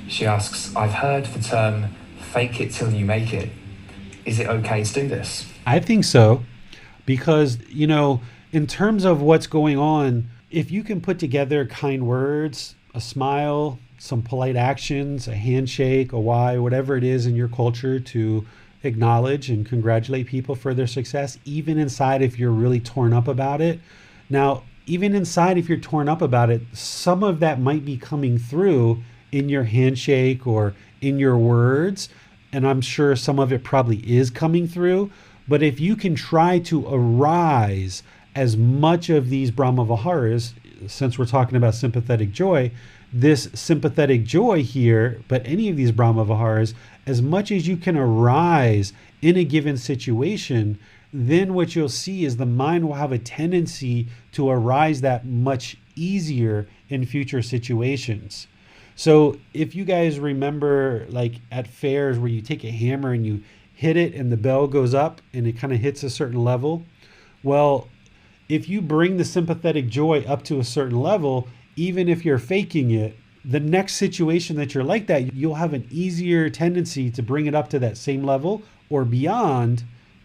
She asks, I've heard the term fake it till you make it. Is it okay to do this? I think so. Because, you know, in terms of what's going on, if you can put together kind words, a smile, some polite actions, a handshake, a why, whatever it is in your culture to acknowledge and congratulate people for their success, even inside if you're really torn up about it. Now, even inside if you're torn up about it, some of that might be coming through in your handshake or in your words. And I'm sure some of it probably is coming through. But if you can try to arise as much of these Brahma-viharas, since we're talking about sympathetic joy, this sympathetic joy here, but any of these Brahma-viharas, as much as you can arise in a given situation, then what you'll see is the mind will have a tendency to arise that much easier in future situations. So if you guys remember, like at fairs where you take a hammer and you hit it and the bell goes up and it kind of hits a certain level. Well, if you bring the sympathetic joy up to a certain level, even if you're faking it, the next situation that you're like that, you'll have an easier tendency to bring it up to that same level or beyond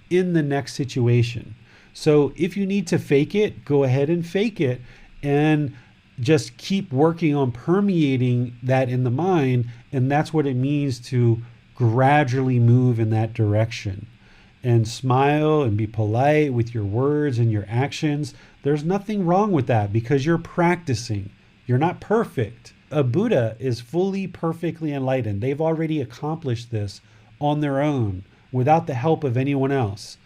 in the next situation. So if you need to fake it, go ahead and fake it and just keep working on permeating that in the mind. And that's what it means to gradually move in that direction and smile and be polite with your words and your actions. There's nothing wrong with that because you're practicing. You're not perfect. A Buddha is fully, perfectly enlightened. They've already accomplished this on their own without the help of anyone else.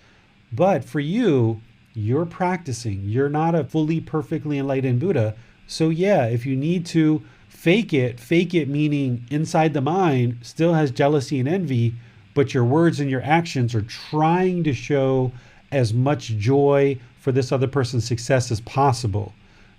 But for you, you're practicing. You're not a fully, perfectly enlightened Buddha. So yeah, if you need to fake it meaning inside the mind still has jealousy and envy, but your words and your actions are trying to show as much joy for this other person's success as possible.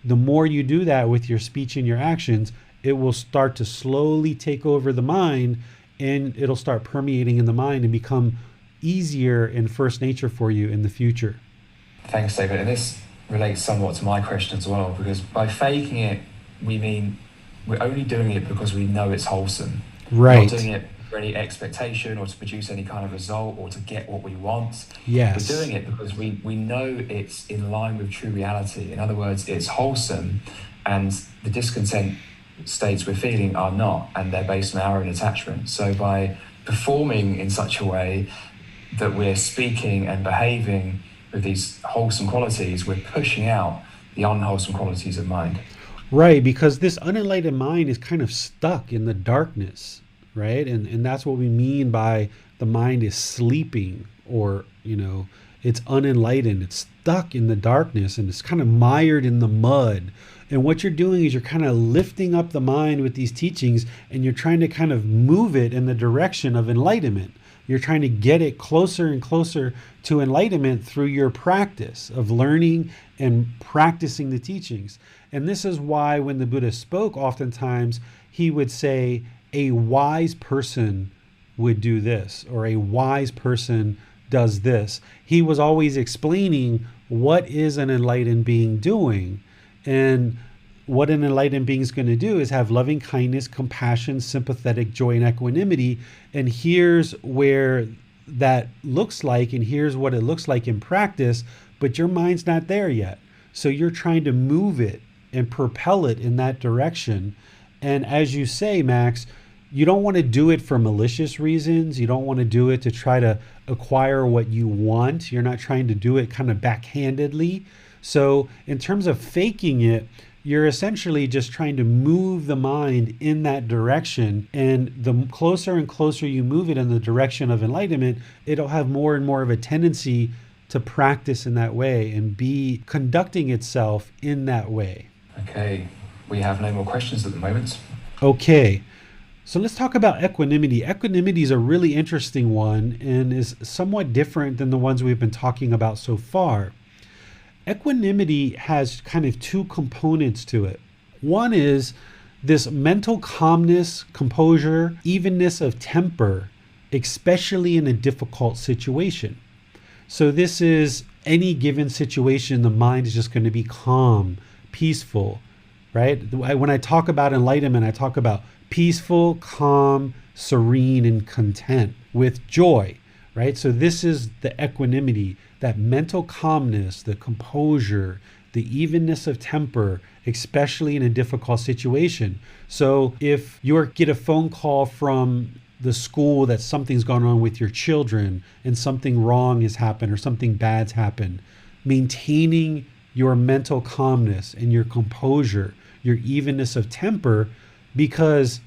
The more you do that with your speech and your actions, it will start to slowly take over the mind and it'll start permeating in the mind and become easier in first nature for you in the future. Thanks, David. And this relates somewhat to my question as well, because by faking it, we mean we're only doing it because we know it's wholesome. Right. We're not doing it for any expectation or to produce any kind of result or to get what we want. Yes. We're doing it because we know it's in line with true reality. In other words, it's wholesome and the discontent states we're feeling are not, and they're based on our own attachment. So by performing in such a way that we're speaking and behaving with these wholesome qualities, we're pushing out the unwholesome qualities of mind. Right, because this unenlightened mind is kind of stuck in the darkness, right? And that's what we mean by the mind is sleeping, or, it's unenlightened. It's stuck in the darkness and it's kind of mired in the mud. And what you're doing is you're kind of lifting up the mind with these teachings, and you're trying to kind of move it in the direction of enlightenment. You're trying to get it closer and closer to enlightenment through your practice of learning and practicing the teachings. And this is why when the Buddha spoke, oftentimes he would say, a wise person would do this, or a wise person does this. He was always explaining what is an enlightened being doing. And what an enlightened being is going to do is have loving kindness, compassion, sympathetic, joy, and equanimity. And here's where that looks like, and here's what it looks like in practice, but your mind's not there yet. So you're trying to move it and propel it in that direction. And as you say, Max, you don't want to do it for malicious reasons. You don't want to do it to try to acquire what you want. You're not trying to do it kind of backhandedly. So in terms of faking it, you're essentially just trying to move the mind in that direction. And the closer and closer you move it in the direction of enlightenment, it'll have more and more of a tendency to practice in that way and be conducting itself in that way. Okay, we have no more questions at the moment. Okay, so let's talk about equanimity. Equanimity is a really interesting one and is somewhat different than the ones we've been talking about so far. Equanimity has kind of two components to it. One is this mental calmness, composure, evenness of temper, especially in a difficult situation. So this is any given situation, the mind is just going to be calm, peaceful, right? When I talk about enlightenment, I talk about peaceful, calm, serene, and content with joy, right? So this is the equanimity, that mental calmness, the composure, the evenness of temper, especially in a difficult situation. So if you get a phone call from the school that something's gone on with your children and something wrong has happened or something bad's happened, maintaining your mental calmness and your composure, your evenness of temper, because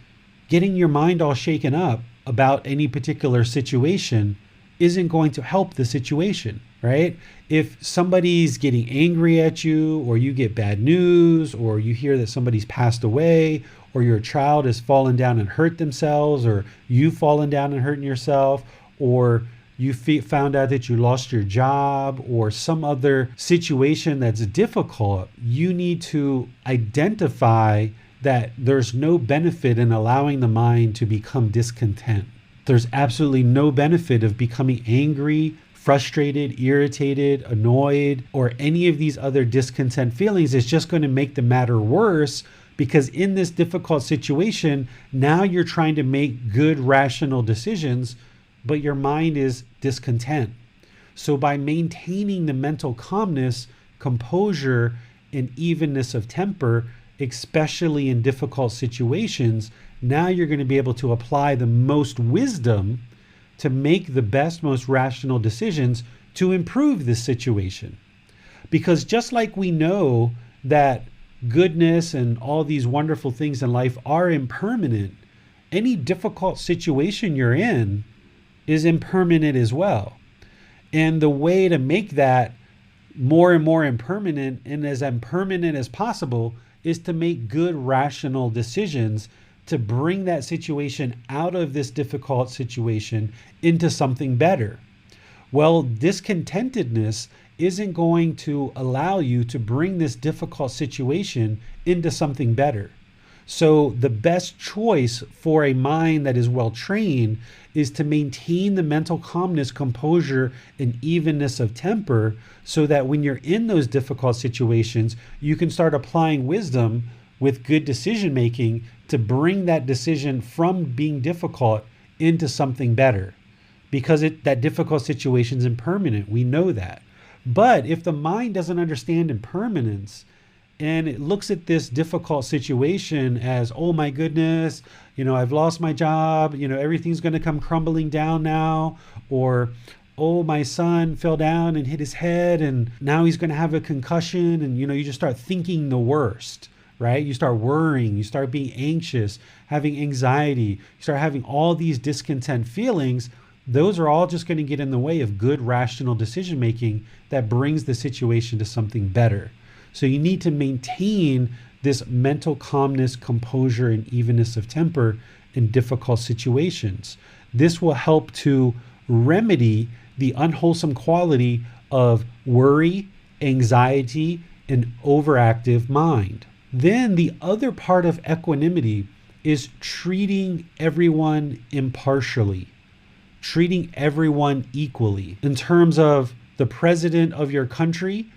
getting your mind all shaken up about any particular situation isn't going to help the situation, right? If somebody's getting angry at you, or you get bad news, or you hear that somebody's passed away, or your child has fallen down and hurt themselves, or you've fallen down and hurting yourself, or you found out that you lost your job, or some other situation that's difficult, you need to identify that there's no benefit in allowing the mind to become discontent. There's absolutely no benefit of becoming angry, frustrated, irritated, annoyed, or any of these other discontent feelings. It's just going to make the matter worse, because in this difficult situation, now you're trying to make good, rational decisions, but your mind is discontent. So by maintaining the mental calmness, composure, and evenness of temper, especially in difficult situations, now you're going to be able to apply the most wisdom to make the best, most rational decisions to improve this situation. Because just like we know that goodness and all these wonderful things in life are impermanent, any difficult situation you're in is impermanent as well. And the way to make that more and more impermanent and as impermanent as possible is to make good, rational decisions to bring that situation out of this difficult situation into something better. Well, discontentedness isn't going to allow you to bring this difficult situation into something better. So the best choice for a mind that is well trained is to maintain the mental calmness, composure, and evenness of temper, so that when you're in those difficult situations, you can start applying wisdom with good decision making to bring that decision from being difficult into something better. Because that difficult situation is impermanent. We know that. But if the mind doesn't understand impermanence, and it looks at this difficult situation as, oh my goodness, I've lost my job, everything's going to come crumbling down now, or, oh, my son fell down and hit his head and now he's going to have a concussion. And, you just start thinking the worst, right? You start worrying, you start being anxious, having anxiety, you start having all these discontent feelings. Those are all just going to get in the way of good, rational decision making that brings the situation to something better. So you need to maintain this mental calmness, composure, and evenness of temper in difficult situations. This will help to remedy the unwholesome quality of worry, anxiety, and overactive mind. Then the other part of equanimity is treating everyone impartially, treating everyone equally in terms of the president of your country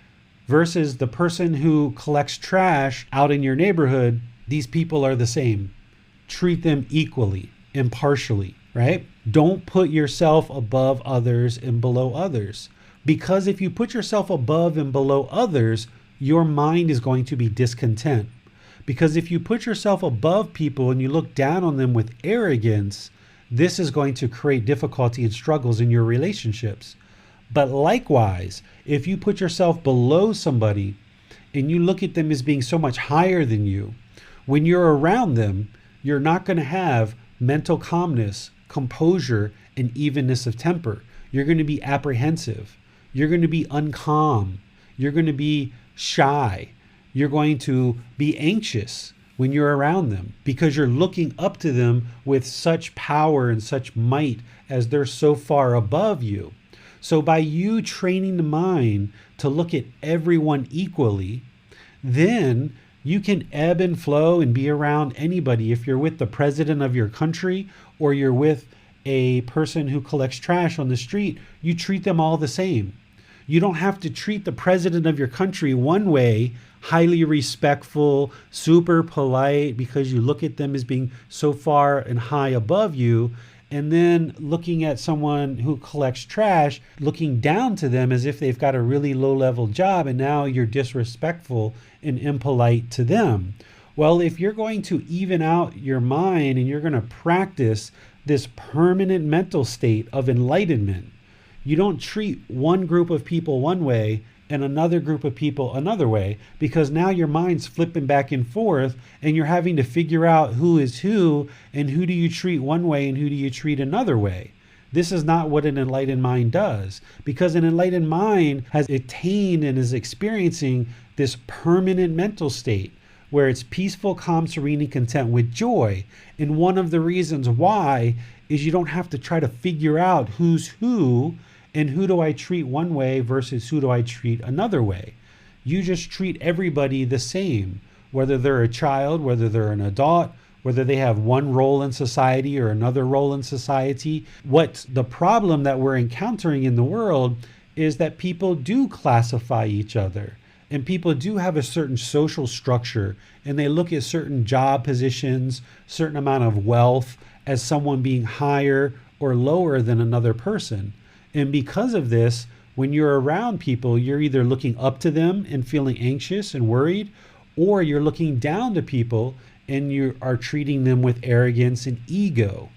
versus the person who collects trash out in your neighborhood. These people are the same. Treat them equally, impartially, right? Don't put yourself above others and below others. Because if you put yourself above and below others, your mind is going to be discontent. Because if you put yourself above people and you look down on them with arrogance, this is going to create difficulty and struggles in your relationships. But likewise, if you put yourself below somebody and you look at them as being so much higher than you, when you're around them, you're not going to have mental calmness, composure, and evenness of temper. You're going to be apprehensive. You're going to be uncalm. You're going to be shy. You're going to be anxious when you're around them because you're looking up to them with such power and such might as they're so far above you. So by you training the mind to look at everyone equally, then you can ebb and flow and be around anybody. If you're with the president of your country or you're with a person who collects trash on the street, you treat them all the same. You don't have to treat the president of your country one way, highly respectful, super polite, because you look at them as being so far and high above you, and then looking at someone who collects trash, looking down to them as if they've got a really low-level job, and now you're disrespectful and impolite to them. Well, if you're going to even out your mind and you're going to practice this permanent mental state of enlightenment, you don't treat one group of people one way and another group of people another way, because now your mind's flipping back and forth and you're having to figure out who is who and who do you treat one way and who do you treat another way. This is not what an enlightened mind does, because an enlightened mind has attained and is experiencing this permanent mental state where it's peaceful, calm, serene, and content with joy. And one of the reasons why is you don't have to try to figure out who's who and who do I treat one way versus who do I treat another way. You just treat everybody the same, whether they're a child, whether they're an adult, whether they have one role in society or another role in society. What the problem that we're encountering in the world is that people do classify each other, and people do have a certain social structure, and they look at certain job positions, certain amount of wealth as someone being higher or lower than another person. And because of this, when you're around people, you're either looking up to them and feeling anxious and worried, or you're looking down to people and you are treating them with arrogance and ego.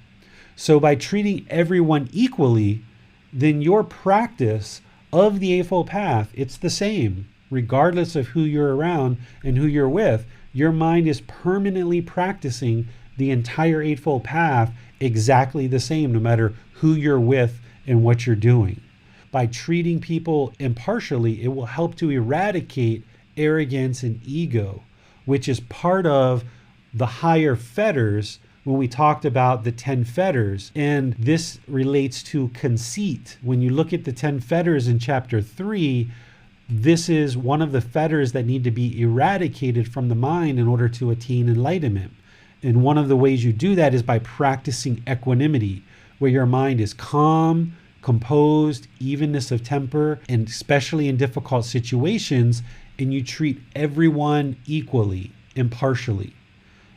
So by treating everyone equally, then your practice of the Eightfold Path, it's the same, regardless of who you're around and who you're with. Your mind is permanently practicing the entire Eightfold Path exactly the same, no matter who you're with and what you're doing. By treating people impartially, it will help to eradicate arrogance and ego, which is part of the higher fetters when we talked about the 10 fetters. And this relates to conceit. When you look at the 10 fetters in chapter 3, this is one of the fetters that need to be eradicated from the mind in order to attain enlightenment. And one of the ways you do that is by practicing equanimity, where your mind is calm, composed, evenness of temper, and especially in difficult situations, and you treat everyone equally, impartially.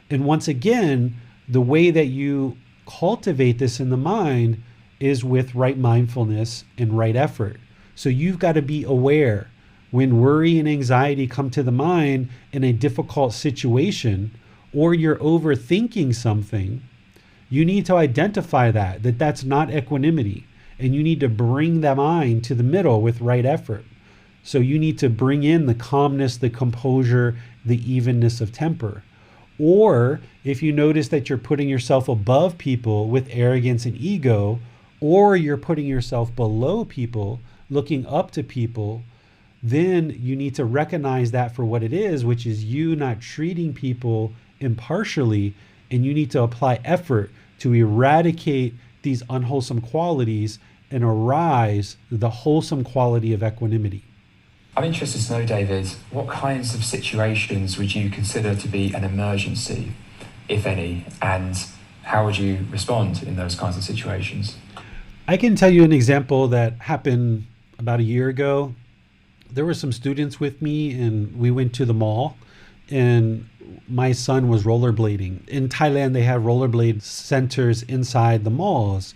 And once again, the way that you cultivate this in the mind is with right mindfulness and right effort. So you've got to be aware when worry and anxiety come to the mind in a difficult situation, or you're overthinking something. You need to identify that that's not equanimity. and you need to bring the mind to the middle with right effort. So you need to bring in the calmness, the composure, the evenness of temper. Or if you notice that you're putting yourself above people with arrogance and ego, or you're putting yourself below people, looking up to people, then you need to recognize that for what it is, which is you not treating people impartially, and you need to apply effort to eradicate these unwholesome qualities and arise the wholesome quality of equanimity. I'm interested to know, David, what kinds of situations would you consider to be an emergency, if any, and how would you respond in those kinds of situations? I can tell you an example that happened about a year ago. There were some students with me and we went to the mall, and my son was rollerblading. In Thailand, they have rollerblade centers inside the malls.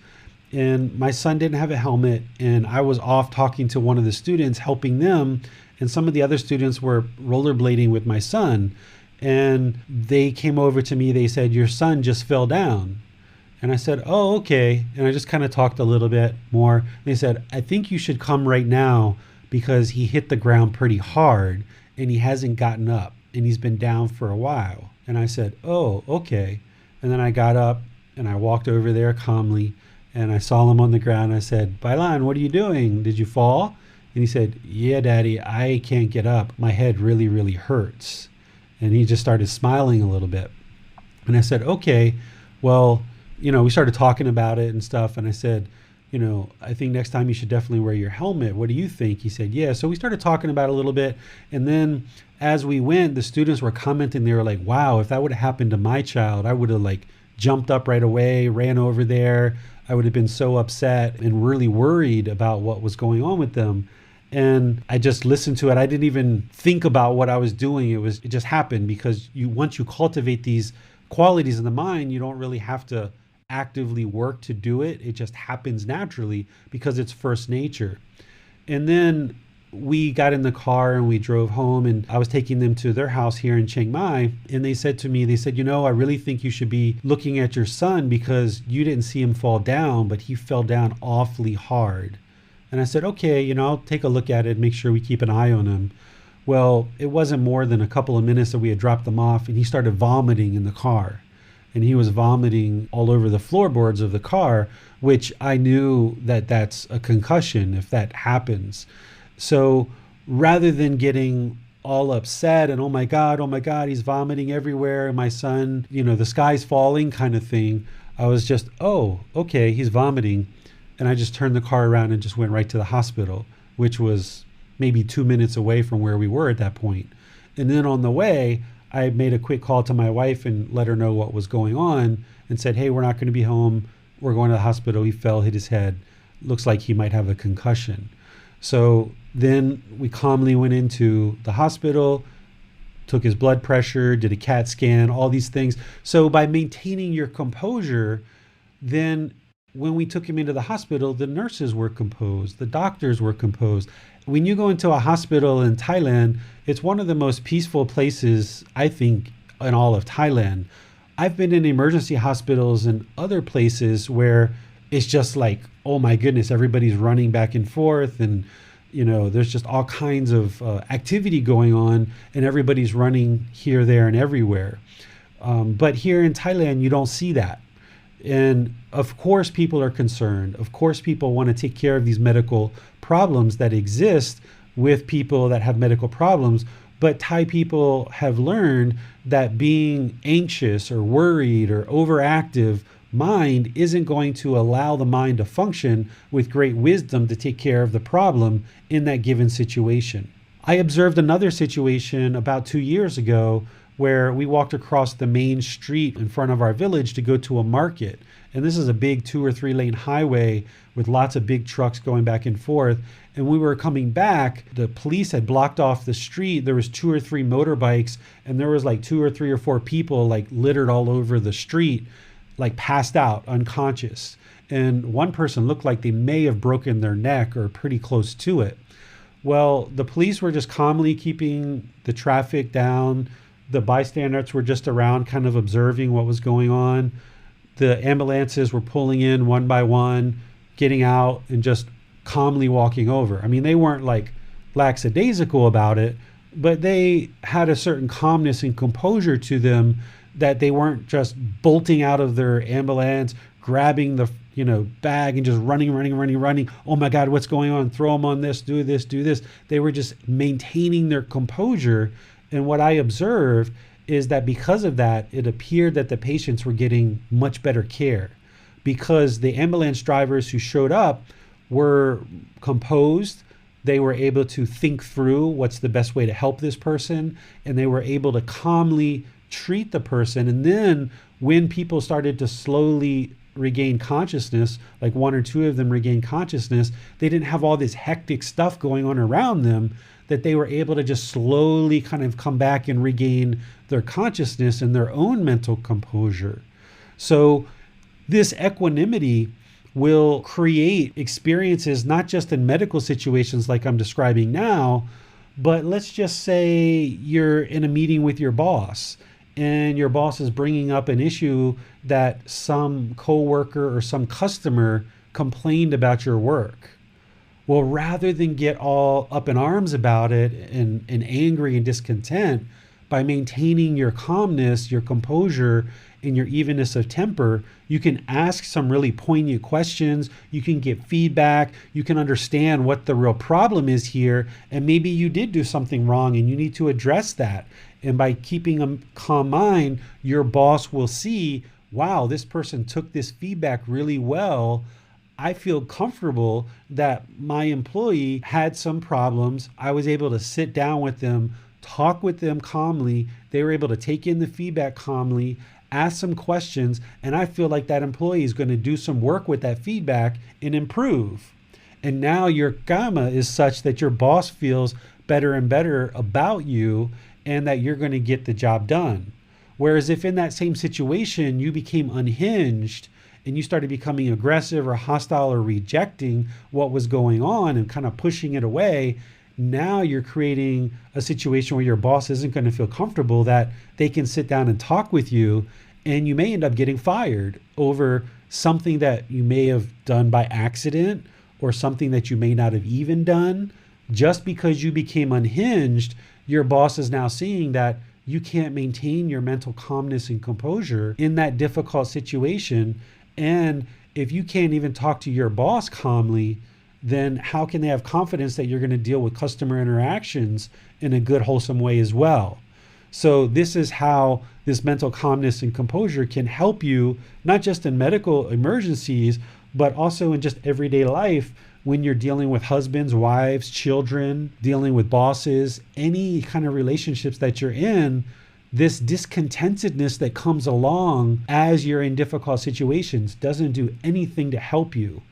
And my son didn't have a helmet, and I was off talking to one of the students, helping them. And some of the other students were rollerblading with my son. And they came over to me. They said, "Your son just fell down." And I said, "Oh, okay." And I just kind of talked a little bit more. They said, "I think you should come right now because he hit the ground pretty hard and he hasn't gotten up and he's been down for a while." And I said, "Oh, okay." And then I got up and I walked over there calmly. And I saw him on the ground. I said, "Bailan, what are you doing? Did you fall?" And he said, "Yeah, Daddy, I can't get up. My head really, really hurts." And he just started smiling a little bit. And I said, "Okay, well, we started talking about it and stuff." And I said, "I think next time you should definitely wear your helmet. What do you think?" He said, "Yeah." So we started talking about it a little bit. And then as we went, the students were commenting. They were like, "Wow, if that would have happened to my child, I would have jumped up right away, ran over there. I would have been so upset and really worried about what was going on with them." And I just listened to it. I didn't even think about what I was doing. It just happened because once you cultivate these qualities in the mind, you don't really have to actively work to do it. It just happens naturally because it's first nature. And then we got in the car and we drove home, and I was taking them to their house here in Chiang Mai. And they said to me, "I really think you should be looking at your son because you didn't see him fall down, but he fell down awfully hard." And I said, "Okay, I'll take a look at it, make sure we keep an eye on him." Well, it wasn't more than a couple of minutes that we had dropped them off, and he started vomiting in the car. And he was vomiting all over the floorboards of the car, which I knew that that's a concussion if that happens. So rather than getting all upset and, oh my God, he's vomiting everywhere, and my son, the sky's falling kind of thing, I was just, "Oh, okay, he's vomiting." And I just turned the car around and just went right to the hospital, which was maybe 2 minutes away from where we were at that point. And then on the way, I made a quick call to my wife and let her know what was going on and said, "Hey, we're not going to be home. We're going to the hospital. He fell, hit his head. Looks like he might have a concussion." So then we calmly went into the hospital, took his blood pressure, did a CAT scan, all these things. So by maintaining your composure, then when we took him into the hospital, the nurses were composed, the doctors were composed. When you go into a hospital in Thailand, it's one of the most peaceful places, I think, in all of Thailand. I've been in emergency hospitals and other places where it's just like, oh my goodness, everybody's running back and forth, and there's just all kinds of activity going on, and everybody's running here, there, and everywhere. But here in Thailand, you don't see that. And of course, people are concerned. Of course, people want to take care of these medical problems that exist with people that have medical problems. But Thai people have learned that being anxious or worried or overactive mind isn't going to allow the mind to function with great wisdom to take care of the problem in that given situation. I observed another situation about 2 years ago where we walked across the main street in front of our village to go to a market. And this is a big 2 or 3 lane highway with lots of big trucks going back and forth. And we were coming back, the police had blocked off the street. There was 2 or 3 motorbikes, and there was 2 or 3 or 4 people littered all over the street, passed out, unconscious. And one person looked like they may have broken their neck or pretty close to it. Well, the police were just calmly keeping the traffic down. The bystanders were just around kind of observing what was going on. The ambulances were pulling in one by one. getting out and just calmly walking over. I mean, they weren't like lackadaisical about it, but they had a certain calmness and composure to them, that they weren't just bolting out of their ambulance, grabbing the bag and just running. Oh my God, what's going on? Throw them on this, do this, do this. They were just maintaining their composure. And what I observed is that because of that, it appeared that the patients were getting much better care, because the ambulance drivers who showed up were composed. They were able to think through what's the best way to help this person, and they were able to calmly treat the person. And then when people started to slowly regain consciousness, like one or two of them regained consciousness, they didn't have all this hectic stuff going on around them, that they were able to just slowly kind of come back and regain their consciousness and their own mental composure. So this equanimity will create experiences, not just in medical situations like I'm describing now, but let's just say you're in a meeting with your boss, and your boss is bringing up an issue that some coworker or some customer complained about your work. Well, rather than get all up in arms about it and angry and discontent, by maintaining your calmness, your composure, and your evenness of temper, you can ask some really poignant questions. You can get feedback. You can understand what the real problem is here. And maybe you did do something wrong and you need to address that. And by keeping a calm mind, your boss will see, wow, this person took this feedback really well. I feel comfortable that my employee had some problems. I was able to sit down with them, talk with them calmly. They were able to take in the feedback calmly, ask some questions, and I feel like that employee is going to do some work with that feedback and improve. And now your karma is such that your boss feels better and better about you, and that you're going to get the job done. Whereas if in that same situation you became unhinged and you started becoming aggressive or hostile or rejecting what was going on and kind of pushing it away, now you're creating a situation where your boss isn't going to feel comfortable that they can sit down and talk with you, and you may end up getting fired over something that you may have done by accident or something that you may not have even done. Just because you became unhinged, your boss is now seeing that you can't maintain your mental calmness and composure in that difficult situation. And if you can't even talk to your boss calmly, then how can they have confidence that you're going to deal with customer interactions in a good, wholesome way as well? So this is how this mental calmness and composure can help you, not just in medical emergencies, but also in just everyday life, when you're dealing with husbands, wives, children, dealing with bosses, any kind of relationships that you're in. This discontentedness that comes along as you're in difficult situations doesn't do anything to help you.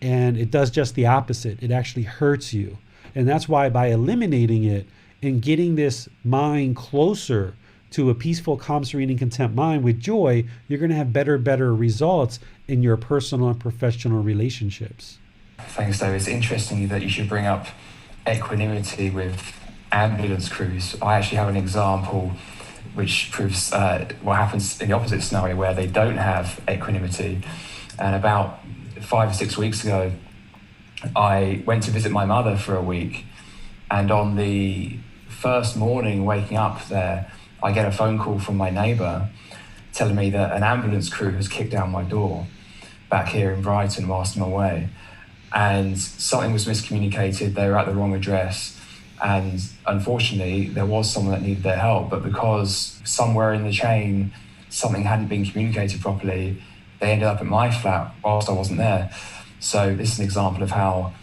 And it does just the opposite. It actually hurts you. And that's why by eliminating it and getting this mind closer to a peaceful, calm, serene, and content mind with joy, you're going to have better results in your personal and professional relationships. Thanks, Dave. It's interesting that you should bring up equanimity with ambulance crews. I actually have an example which proves what happens in the opposite scenario, where they don't have equanimity. And about 5 or 6 weeks ago, I went to visit my mother for a week, and on the first morning waking up there, I get a phone call from my neighbour telling me that an ambulance crew has kicked down my door back here in Brighton whilst I'm away. And something was miscommunicated. They were at the wrong address. And unfortunately, there was someone that needed their help. But because somewhere in the chain, something hadn't been communicated properly, they ended up at my flat whilst I wasn't there. So this is an example of how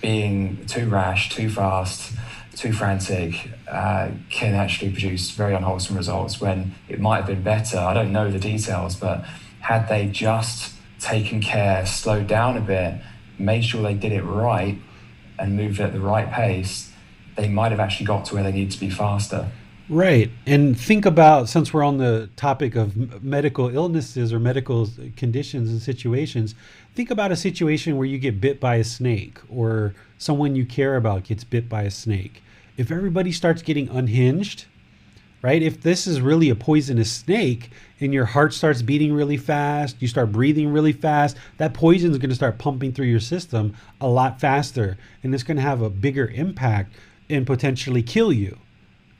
being too rash, too fast, too frantic can actually produce very unwholesome results, when it might have been better. I don't know the details, but had they just taken care, slowed down a bit, made sure they did it right and moved at the right pace, they might have actually got to where they need to be faster. Right. And think about, since we're on the topic of medical illnesses or medical conditions and situations, think about a situation where you get bit by a snake, or someone you care about gets bit by a snake. If everybody starts getting unhinged, right? If this is really a poisonous snake and your heart starts beating really fast, you start breathing really fast, that poison is going to start pumping through your system a lot faster, and it's going to have a bigger impact and potentially kill you,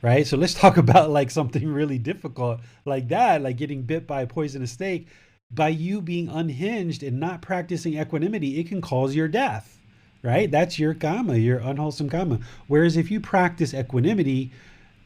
right? So let's talk about like something really difficult like that, like getting bit by a poisonous snake. By you being unhinged and not practicing equanimity, it can cause your death, right? That's your karma, your unwholesome karma. Whereas if you practice equanimity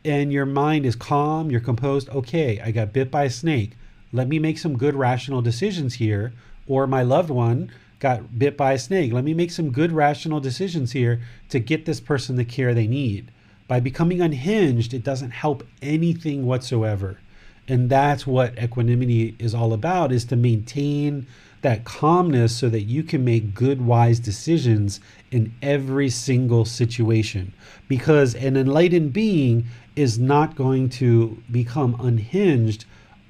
and your mind is calm, you're composed, okay, I got bit by a snake. Let me make some good rational decisions here. Or my loved one got bit by a snake. Let me make some good rational decisions here to get this person the care they need. By becoming unhinged, it doesn't help anything whatsoever. And that's what equanimity is all about, is to maintain that calmness so that you can make good, wise decisions in every single situation. Because an enlightened being is not going to become unhinged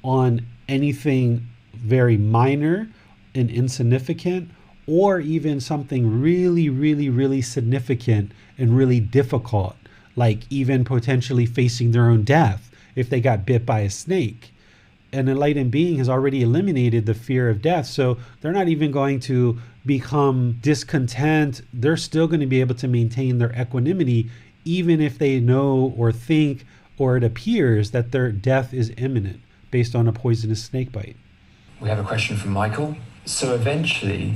on anything very minor and insignificant, or even something really, really, really significant and really difficult, like even potentially facing their own death if they got bit by a snake. An enlightened being has already eliminated the fear of death, so they're not even going to become discontent. They're still going to be able to maintain their equanimity, even if they know or think or it appears that their death is imminent based on a poisonous snake bite. We have a question from Michael. So eventually,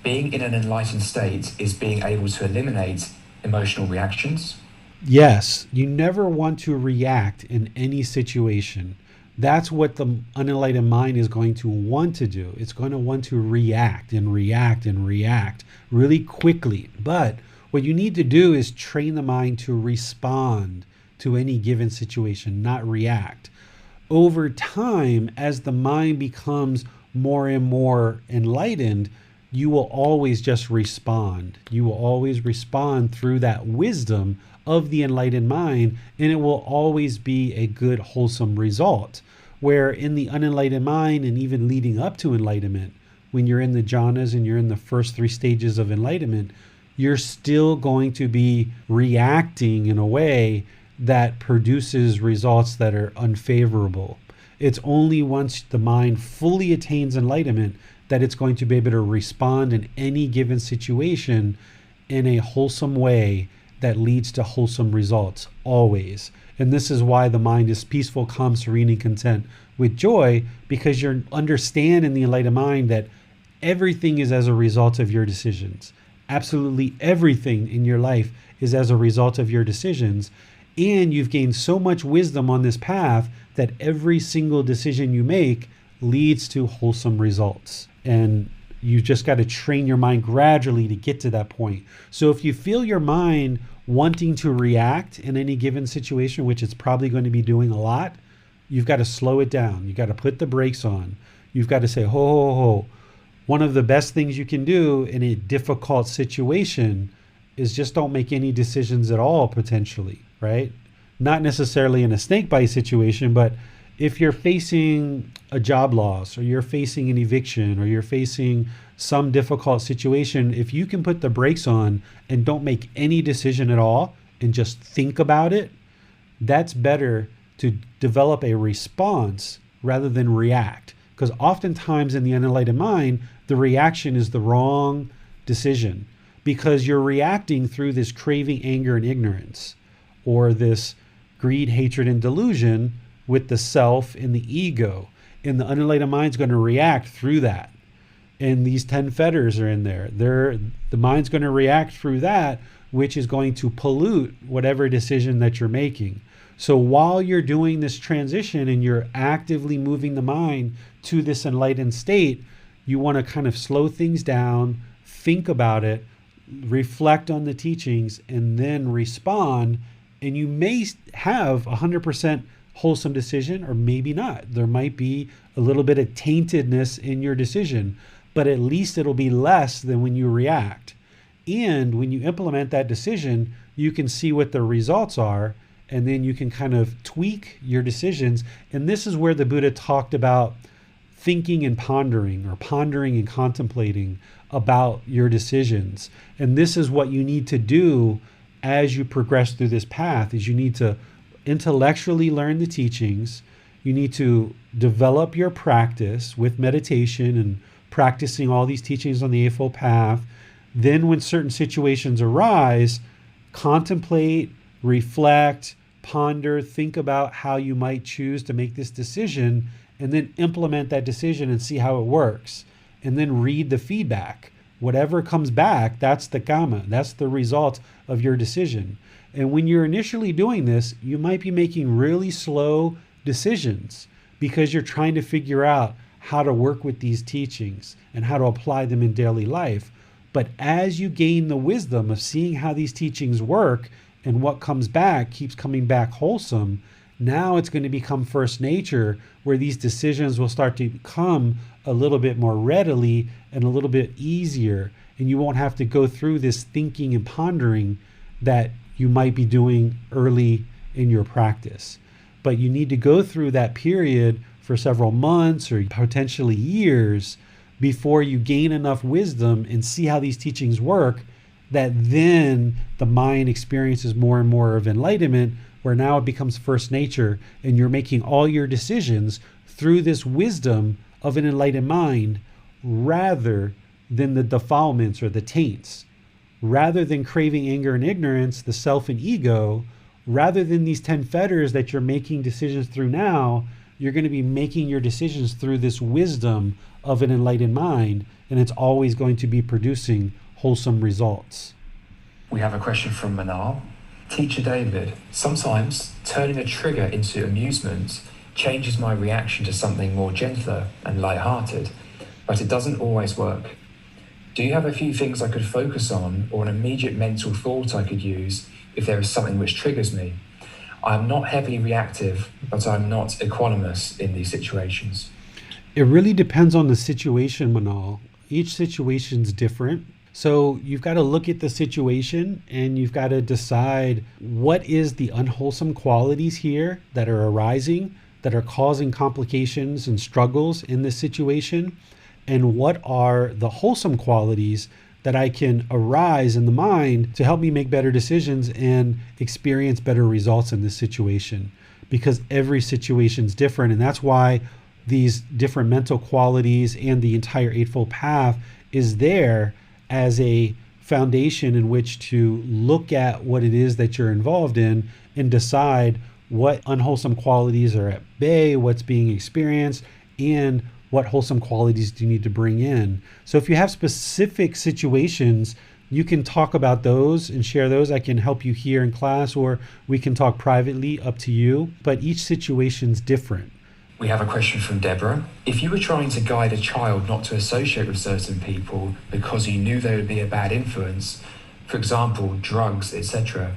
being in an enlightened state is being able to eliminate emotional reactions? Yes, you never want to react in any situation. That's what the unenlightened mind is going to want to do. It's going to want to react and react and react really quickly. But what you need to do is train the mind to respond to any given situation, not react. Over time, as the mind becomes more and more enlightened, you will always just respond. You will always respond through that wisdom of the enlightened mind, and it will always be a good, wholesome result. Where in the unenlightened mind, and even leading up to enlightenment, when you're in the jhanas and you're in the first 3 stages of enlightenment, you're still going to be reacting in a way that produces results that are unfavorable. It's only once the mind fully attains enlightenment that it's going to be able to respond in any given situation in a wholesome way that leads to wholesome results, always. And this is why the mind is peaceful, calm, serene, and content with joy, because you understand in the enlightened mind that everything is as a result of your decisions. Absolutely everything in your life is as a result of your decisions. And you've gained so much wisdom on this path that every single decision you make leads to wholesome results. And you just got to train your mind gradually to get to that point. So if you feel your mind wanting to react in any given situation, which it's probably going to be doing a lot, you've got to slow it down. You got to put the brakes on. You've got to say, ho, ho, ho. One of the best things you can do in a difficult situation is just don't make any decisions at all, potentially, right? Not necessarily in a snake bite situation, but if you're facing a job loss, or you're facing an eviction, or you're facing some difficult situation, if you can put the brakes on and don't make any decision at all and just think about it, that's better to develop a response rather than react. Because oftentimes in the unenlightened mind, the reaction is the wrong decision, because you're reacting through this craving, anger, and ignorance, or this greed, hatred, and delusion with the self and the ego. And the unenlightened mind's going to react through that. And these 10 fetters are in there. The mind's going to react through that, which is going to pollute whatever decision that you're making. So while you're doing this transition and you're actively moving the mind to this enlightened state, you want to kind of slow things down, think about it, reflect on the teachings, and then respond. And you may have 100% wholesome decision, or maybe not. There might be a little bit of taintedness in your decision, but at least it'll be less than when you react. And when you implement that decision, you can see what the results are, and then you can kind of tweak your decisions. And this is where the Buddha talked about thinking and pondering, or pondering and contemplating about your decisions. And this is what you need to do as you progress through this path, is you need to intellectually learn the teachings. You need to develop your practice with meditation and practicing all these teachings on the Eightfold Path. Then when certain situations arise, contemplate, reflect, ponder, think about how you might choose to make this decision, and then implement that decision and see how it works. And then read the feedback. Whatever comes back, that's the karma. That's the result of your decision. And when you're initially doing this, you might be making really slow decisions because you're trying to figure out how to work with these teachings and how to apply them in daily life. But as you gain the wisdom of seeing how these teachings work and what comes back keeps coming back wholesome, now it's going to become first nature, where these decisions will start to come a little bit more readily and a little bit easier. And you won't have to go through this thinking and pondering that you might be doing early in your practice. But you need to go through that period for several months or potentially years before you gain enough wisdom and see how these teachings work, that then the mind experiences more and more of enlightenment, where now it becomes first nature and you're making all your decisions through this wisdom of an enlightened mind, rather than the defilements or the taints, rather than craving, anger, and ignorance, the self and ego, rather than these 10 fetters that you're making decisions through now. You're going to be making your decisions through this wisdom of an enlightened mind, and it's always going to be producing wholesome results. We have a question from Manal. Teacher David, sometimes turning a trigger into amusement changes my reaction to something more gentler and light-hearted, but it doesn't always work. Do you have a few things I could focus on, or an immediate mental thought I could use if there is something which triggers me? I am not heavily reactive, but I'm not equanimous in these situations. It really depends on the situation, Manal. Each situation's different. So you've got to look at the situation and you've got to decide what is the unwholesome qualities here that are arising, that are causing complications and struggles in this situation, and what are the wholesome qualities that I can arise in the mind to help me make better decisions and experience better results in this situation. Because every situation is different, and that's why these different mental qualities and the entire Eightfold Path is there as a foundation in which to look at what it is that you're involved in and decide what unwholesome qualities are at bay, what's being experienced, and what wholesome qualities do you need to bring in. So if you have specific situations, you can talk about those and share those. I can help you here in class, or we can talk privately, up to you. But each situation's different. We have a question from Deborah. If you were trying to guide a child not to associate with certain people because you knew they would be a bad influence, for example, drugs, etc.,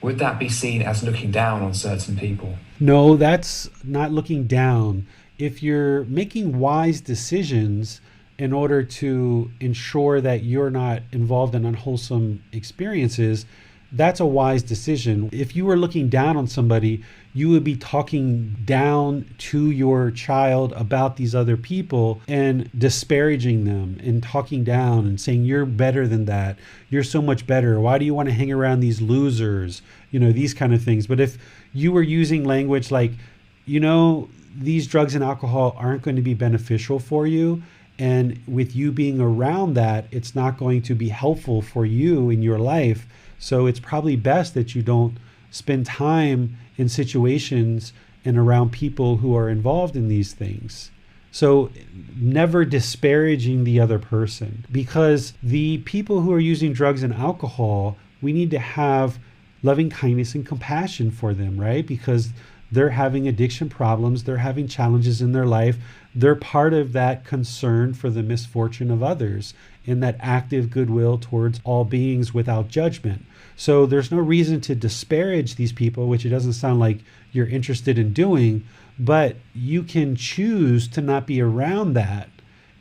would that be seen as looking down on certain people? No, that's not looking down. If you're making wise decisions in order to ensure that you're not involved in unwholesome experiences, that's a wise decision. If you were looking down on somebody, you would be talking down to your child about these other people and disparaging them and talking down and saying, you're better than that. You're so much better. Why do you want to hang around these losers? These kind of things. But if you were using language like, these drugs and alcohol aren't going to be beneficial for you, and with you being around that, it's not going to be helpful for you in your life. So it's probably best that you don't spend time in situations and around people who are involved in these things. So never disparaging the other person, because the people who are using drugs and alcohol, we need to have loving kindness and compassion for them, right? Because they're having addiction problems, they're having challenges in their life. They're part of that concern for the misfortune of others and that active goodwill towards all beings without judgment. So there's no reason to disparage these people, which it doesn't sound like you're interested in doing, but you can choose to not be around that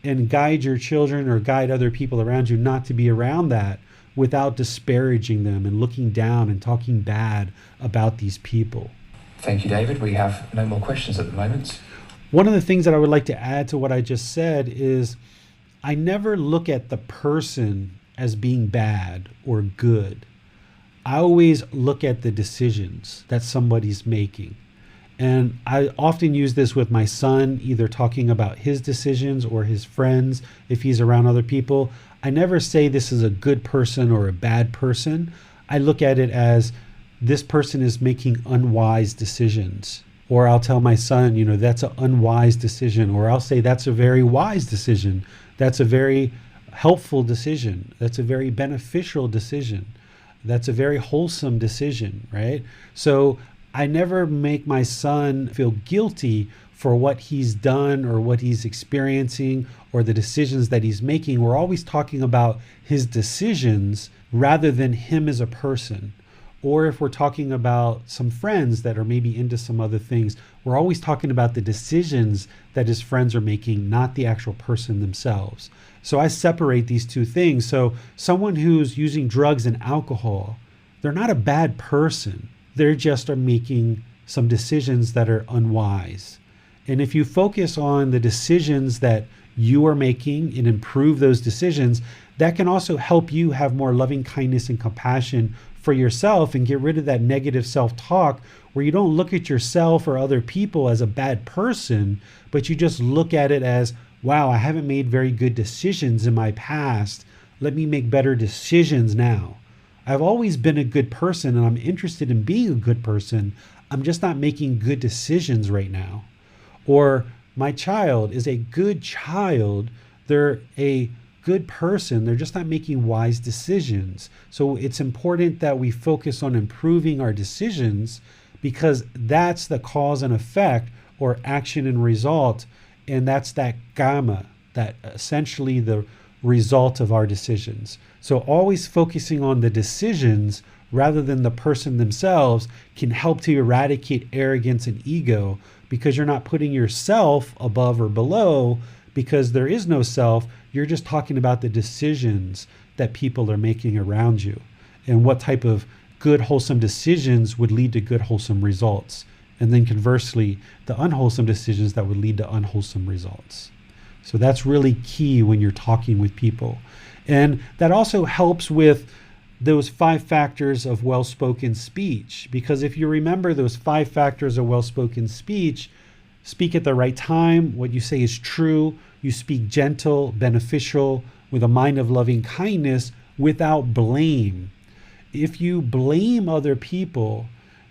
and guide your children or guide other people around you not to be around that without disparaging them and looking down and talking bad about these people. Thank you, David. We have no more questions at the moment. One of the things that I would like to add to what I just said is I never look at the person as being bad or good. I always look at the decisions that somebody's making. And I often use this with my son, either talking about his decisions or his friends if he's around other people. I never say this is a good person or a bad person. I look at it as this person is making unwise decisions. Or I'll tell my son, that's an unwise decision. Or I'll say that's a very wise decision. That's a very helpful decision. That's a very beneficial decision. That's a very wholesome decision, right? So I never make my son feel guilty for what he's done or what he's experiencing or the decisions that he's making. We're always talking about his decisions rather than him as a person. Or if we're talking about some friends that are maybe into some other things, we're always talking about the decisions that his friends are making, not the actual person themselves. So I separate these two things. So someone who's using drugs and alcohol, they're not a bad person. They just are making some decisions that are unwise. And if you focus on the decisions that you are making and improve those decisions, that can also help you have more loving kindness and compassion for yourself and get rid of that negative self-talk where you don't look at yourself or other people as a bad person, but you just look at it as, wow, I haven't made very good decisions in my past. Let me make better decisions now. I've always been a good person and I'm interested in being a good person. I'm just not making good decisions right now. Or my child is a good child. They're a good person. They're just not making wise decisions. So it's important that we focus on improving our decisions because that's the cause and effect or action and result. And that's that gamma, that essentially the result of our decisions. So always focusing on the decisions rather than the person themselves can help to eradicate arrogance and ego because you're not putting yourself above or below because there is no self. You're just talking about the decisions that people are making around you and what type of good, wholesome decisions would lead to good, wholesome results. And then conversely, the unwholesome decisions that would lead to unwholesome results. So that's really key when you're talking with people. And that also helps with those 5 factors of well-spoken speech. Because if you remember those 5 factors of well-spoken speech, speak at the right time, what you say is true, you speak gentle, beneficial, with a mind of loving kindness, without blame. If you blame other people,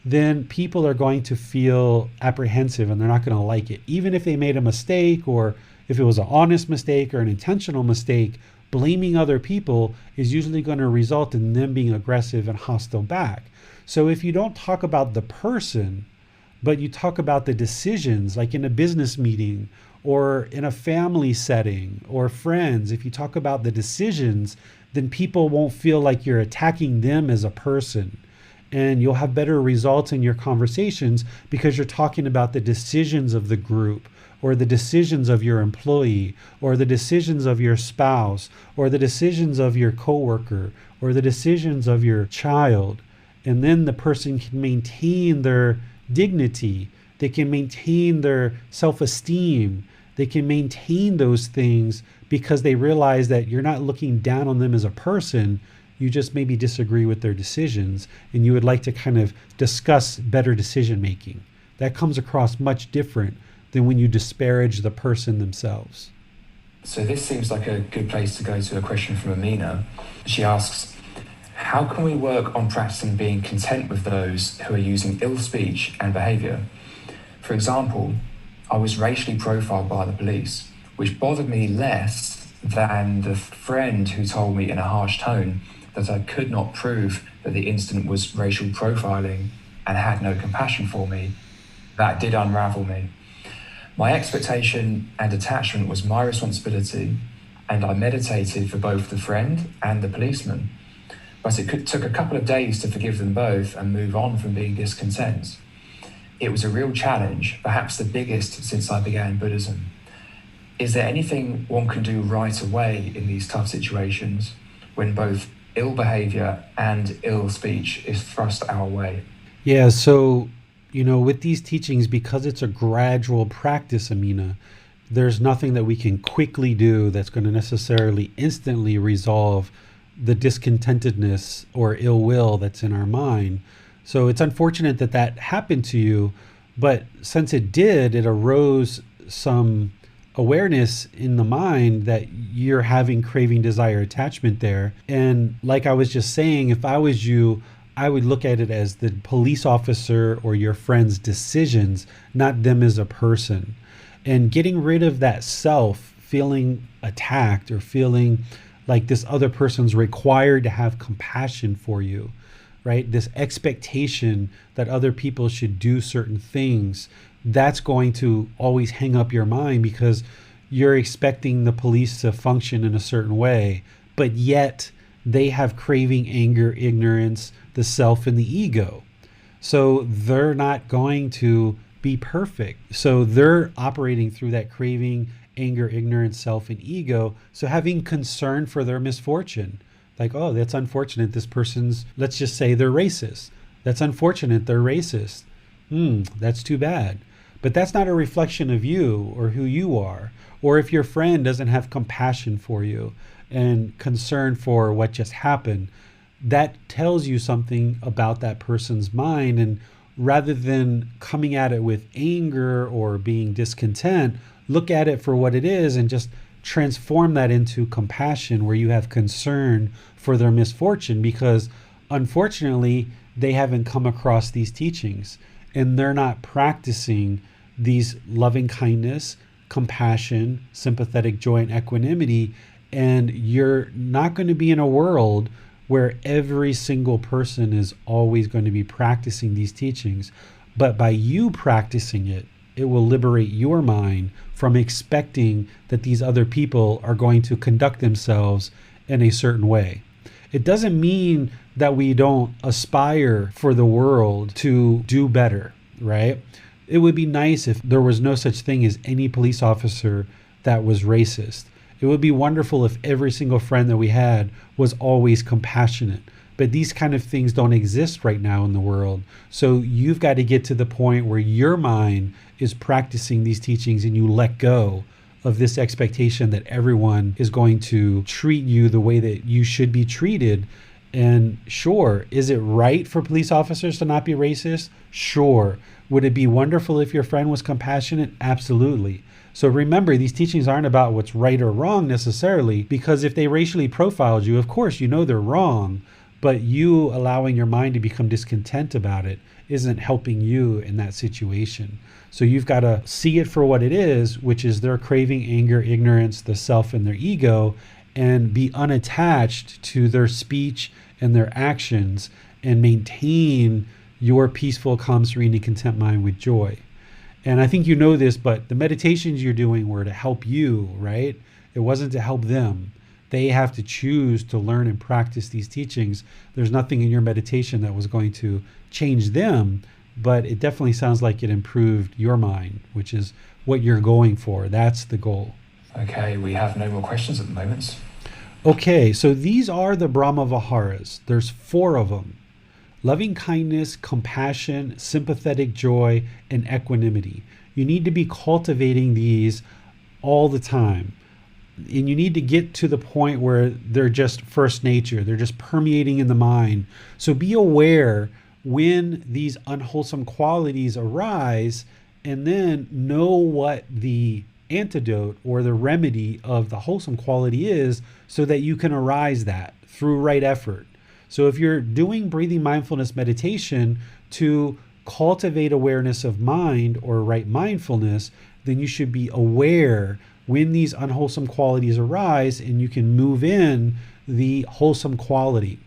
then people are going to feel apprehensive and they're not going to like it. Even if they made a mistake or if it was an honest mistake or an intentional mistake, blaming other people is usually going to result in them being aggressive and hostile back. So if you don't talk about the person, but you talk about the decisions, like in a business meeting or in a family setting or friends, if you talk about the decisions, then people won't feel like you're attacking them as a person. And you'll have better results in your conversations because you're talking about the decisions of the group or the decisions of your employee or the decisions of your spouse or the decisions of your coworker or the decisions of your child. And then the person can maintain their dignity. They can maintain their self-esteem. They can maintain those things because they realize that you're not looking down on them as a person. You just maybe disagree with their decisions and you would like to kind of discuss better decision making. That comes across much different than when you disparage the person themselves. So this seems like a good place to go to a question from Amina. She asks, how can we work on practicing being content with those who are using ill speech and behavior? For example, I was racially profiled by the police, which bothered me less than the friend who told me in a harsh tone that I could not prove that the incident was racial profiling and had no compassion for me. That did unravel me. My expectation and attachment was my responsibility, and I meditated for both the friend and the policeman. But it took a couple of days to forgive them both and move on from being discontent. It was a real challenge, perhaps the biggest since I began Buddhism. Is there anything one can do right away in these tough situations when both ill behavior and ill speech is thrust our way? Yeah, so with these teachings, because it's a gradual practice, Amina, there's nothing that we can quickly do that's going to necessarily instantly resolve the discontentedness or ill will that's in our mind. So it's unfortunate that that happened to you, but since it did, it arose some awareness in the mind that you're having craving, desire, attachment there. And like I was just saying, if I was you, I would look at it as the police officer or your friend's decisions, not them as a person. And getting rid of that self, feeling attacked or feeling like this other person's required to have compassion for you, right? This expectation that other people should do certain things, that's going to always hang up your mind because you're expecting the police to function in a certain way, but yet they have craving, anger, ignorance, the self, and the ego. So they're not going to be perfect. So they're operating through that craving, anger, ignorance, self, and ego. So having concern for their misfortune, like, oh, that's unfortunate. This person's, let's just say they're racist. That's unfortunate. They're racist. That's too bad. But that's not a reflection of you or who you are. Or if your friend doesn't have compassion for you and concern for what just happened, that tells you something about that person's mind. And rather than coming at it with anger or being discontent, look at it for what it is and just transform that into compassion where you have concern for their misfortune, because unfortunately they haven't come across these teachings and they're not practicing these loving kindness, compassion, sympathetic joy, and equanimity. And you're not going to be in a world where every single person is always going to be practicing these teachings. But by you practicing it, it will liberate your mind from expecting that these other people are going to conduct themselves in a certain way. It doesn't mean that we don't aspire for the world to do better, right? It would be nice if there was no such thing as any police officer that was racist. It would be wonderful if every single friend that we had was always compassionate. But these kind of things don't exist right now in the world. So you've got to get to the point where your mind is practicing these teachings and you let go of this expectation that everyone is going to treat you the way that you should be treated. And sure, is it right for police officers to not be racist? Sure. Would it be wonderful if your friend was compassionate? Absolutely. So remember, these teachings aren't about what's right or wrong necessarily, because if they racially profiled you, of course, you know they're wrong, but you allowing your mind to become discontent about it isn't helping you in that situation. So you've got to see it for what it is, which is their craving, anger, ignorance, the self, and their ego, and be unattached to their speech and their actions and maintain your peaceful, calm, serene, and content mind with joy. And I think you know this, but the meditations you're doing were to help you, right? It wasn't to help them. They have to choose to learn and practice these teachings. There's nothing in your meditation that was going to change them, but it definitely sounds like it improved your mind, which is what you're going for. That's the goal. Okay, we have no more questions at the moment. Okay, so these are the Brahma-viharas. There's 4 of them. Loving kindness, compassion, sympathetic joy, and equanimity. You need to be cultivating these all the time. And you need to get to the point where they're just first nature. They're just permeating in the mind. So be aware when these unwholesome qualities arise, and then know what the antidote or the remedy of the wholesome quality is, so that you can arise that through right effort. So if you're doing breathing mindfulness meditation to cultivate awareness of mind or right mindfulness, then you should be aware when these unwholesome qualities arise, and you can move in the wholesome quality.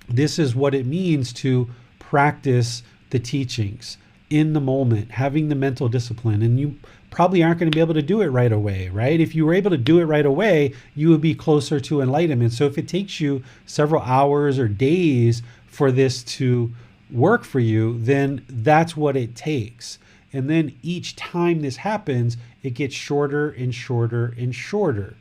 This is what it means to practice the teachings in the moment, having the mental discipline. And you probably aren't going to be able to do it right away, right? If you were able to do it right away, you would be closer to enlightenment. So if it takes you several hours or days for this to work for you, then that's what it takes. And then each time this happens, it gets shorter and shorter and shorter.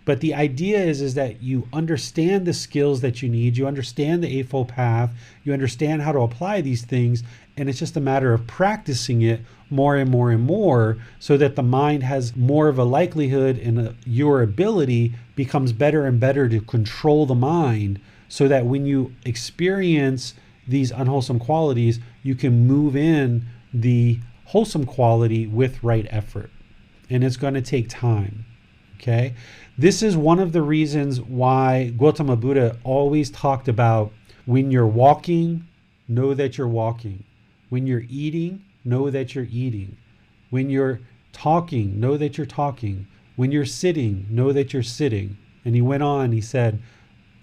But the idea is that you understand the skills that you need, you understand the Eightfold Path, you understand how to apply these things, and it's just a matter of practicing it more and more and more, so that the mind has more of a likelihood and your ability becomes better and better to control the mind, so that when you experience these unwholesome qualities, you can move in the wholesome quality with right effort. And it's going to take time. Okay? This is one of the reasons why Gotama Buddha always talked about, when you're walking, know that you're walking. When you're eating, know that you're eating. When you're talking, know that you're talking. When you're sitting, know that you're sitting. And he went on, he said,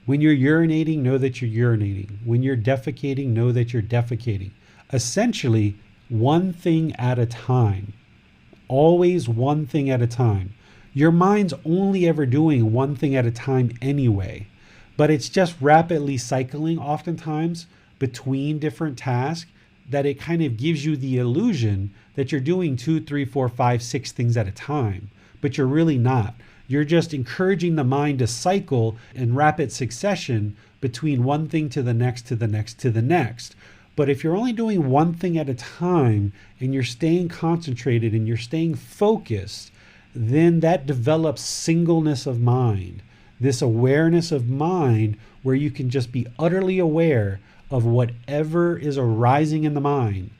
when you're urinating, know that you're urinating. When you're defecating, know that you're defecating. Essentially, one thing at a time. Always one thing at a time. Your mind's only ever doing one thing at a time anyway, but it's just rapidly cycling oftentimes between different tasks, that it kind of gives you the illusion that you're doing 2, 3, 4, 5, 6 things at a time, but you're really not. You're just encouraging the mind to cycle in rapid succession between one thing to the next, to the next, to the next. But if you're only doing one thing at a time, and you're staying concentrated and you're staying focused, then that develops singleness of mind, this awareness of mind where you can just be utterly aware of whatever is arising in the mind,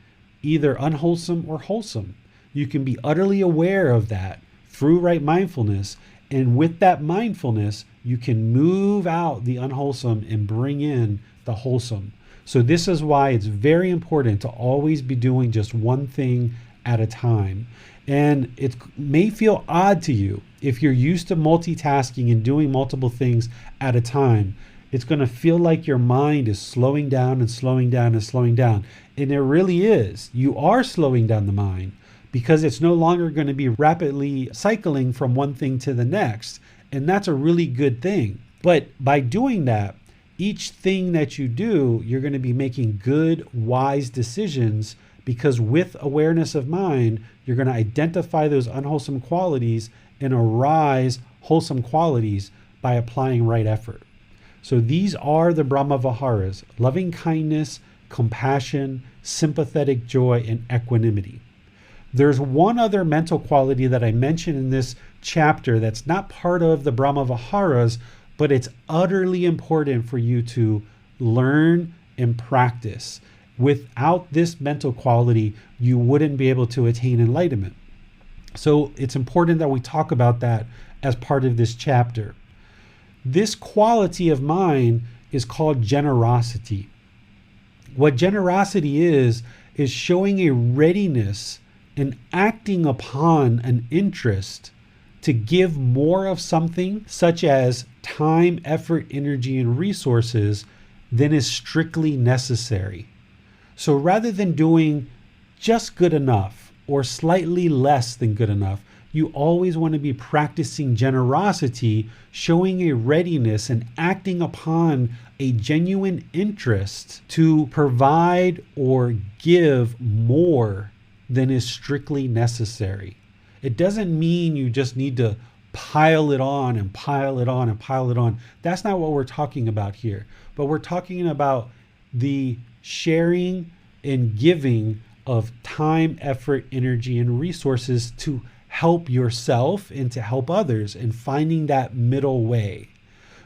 either unwholesome or wholesome. You can be utterly aware of that through right mindfulness. And with that mindfulness, you can move out the unwholesome and bring in the wholesome. So this is why it's very important to always be doing just one thing at a time. And it may feel odd to you if you're used to multitasking and doing multiple things at a time. It's going to feel like your mind is slowing down and slowing down and slowing down. And it really is. You are slowing down the mind, because it's no longer going to be rapidly cycling from one thing to the next. And that's a really good thing. But by doing that, each thing that you do, you're going to be making good, wise decisions, because with awareness of mind, you're going to identify those unwholesome qualities and arise wholesome qualities by applying right effort. So these are the Brahma-viharas: loving kindness, compassion, sympathetic joy, and equanimity. There's one other mental quality that I mentioned in this chapter that's not part of the Brahma-viharas, but it's utterly important for you to learn and practice. Without this mental quality, you wouldn't be able to attain enlightenment. So it's important that we talk about that as part of this chapter. This quality of mind is called generosity. What generosity is showing a readiness and acting upon an interest to give more of something, such as time, effort, energy, and resources, than is strictly necessary. So rather than doing just good enough or slightly less than good enough, you always want to be practicing generosity, showing a readiness and acting upon a genuine interest to provide or give more than is strictly necessary. It doesn't mean you just need to pile it on and pile it on and pile it on. That's not what we're talking about here. But we're talking about the sharing and giving of time, effort, energy, and resources to help yourself and to help others, and finding that middle way.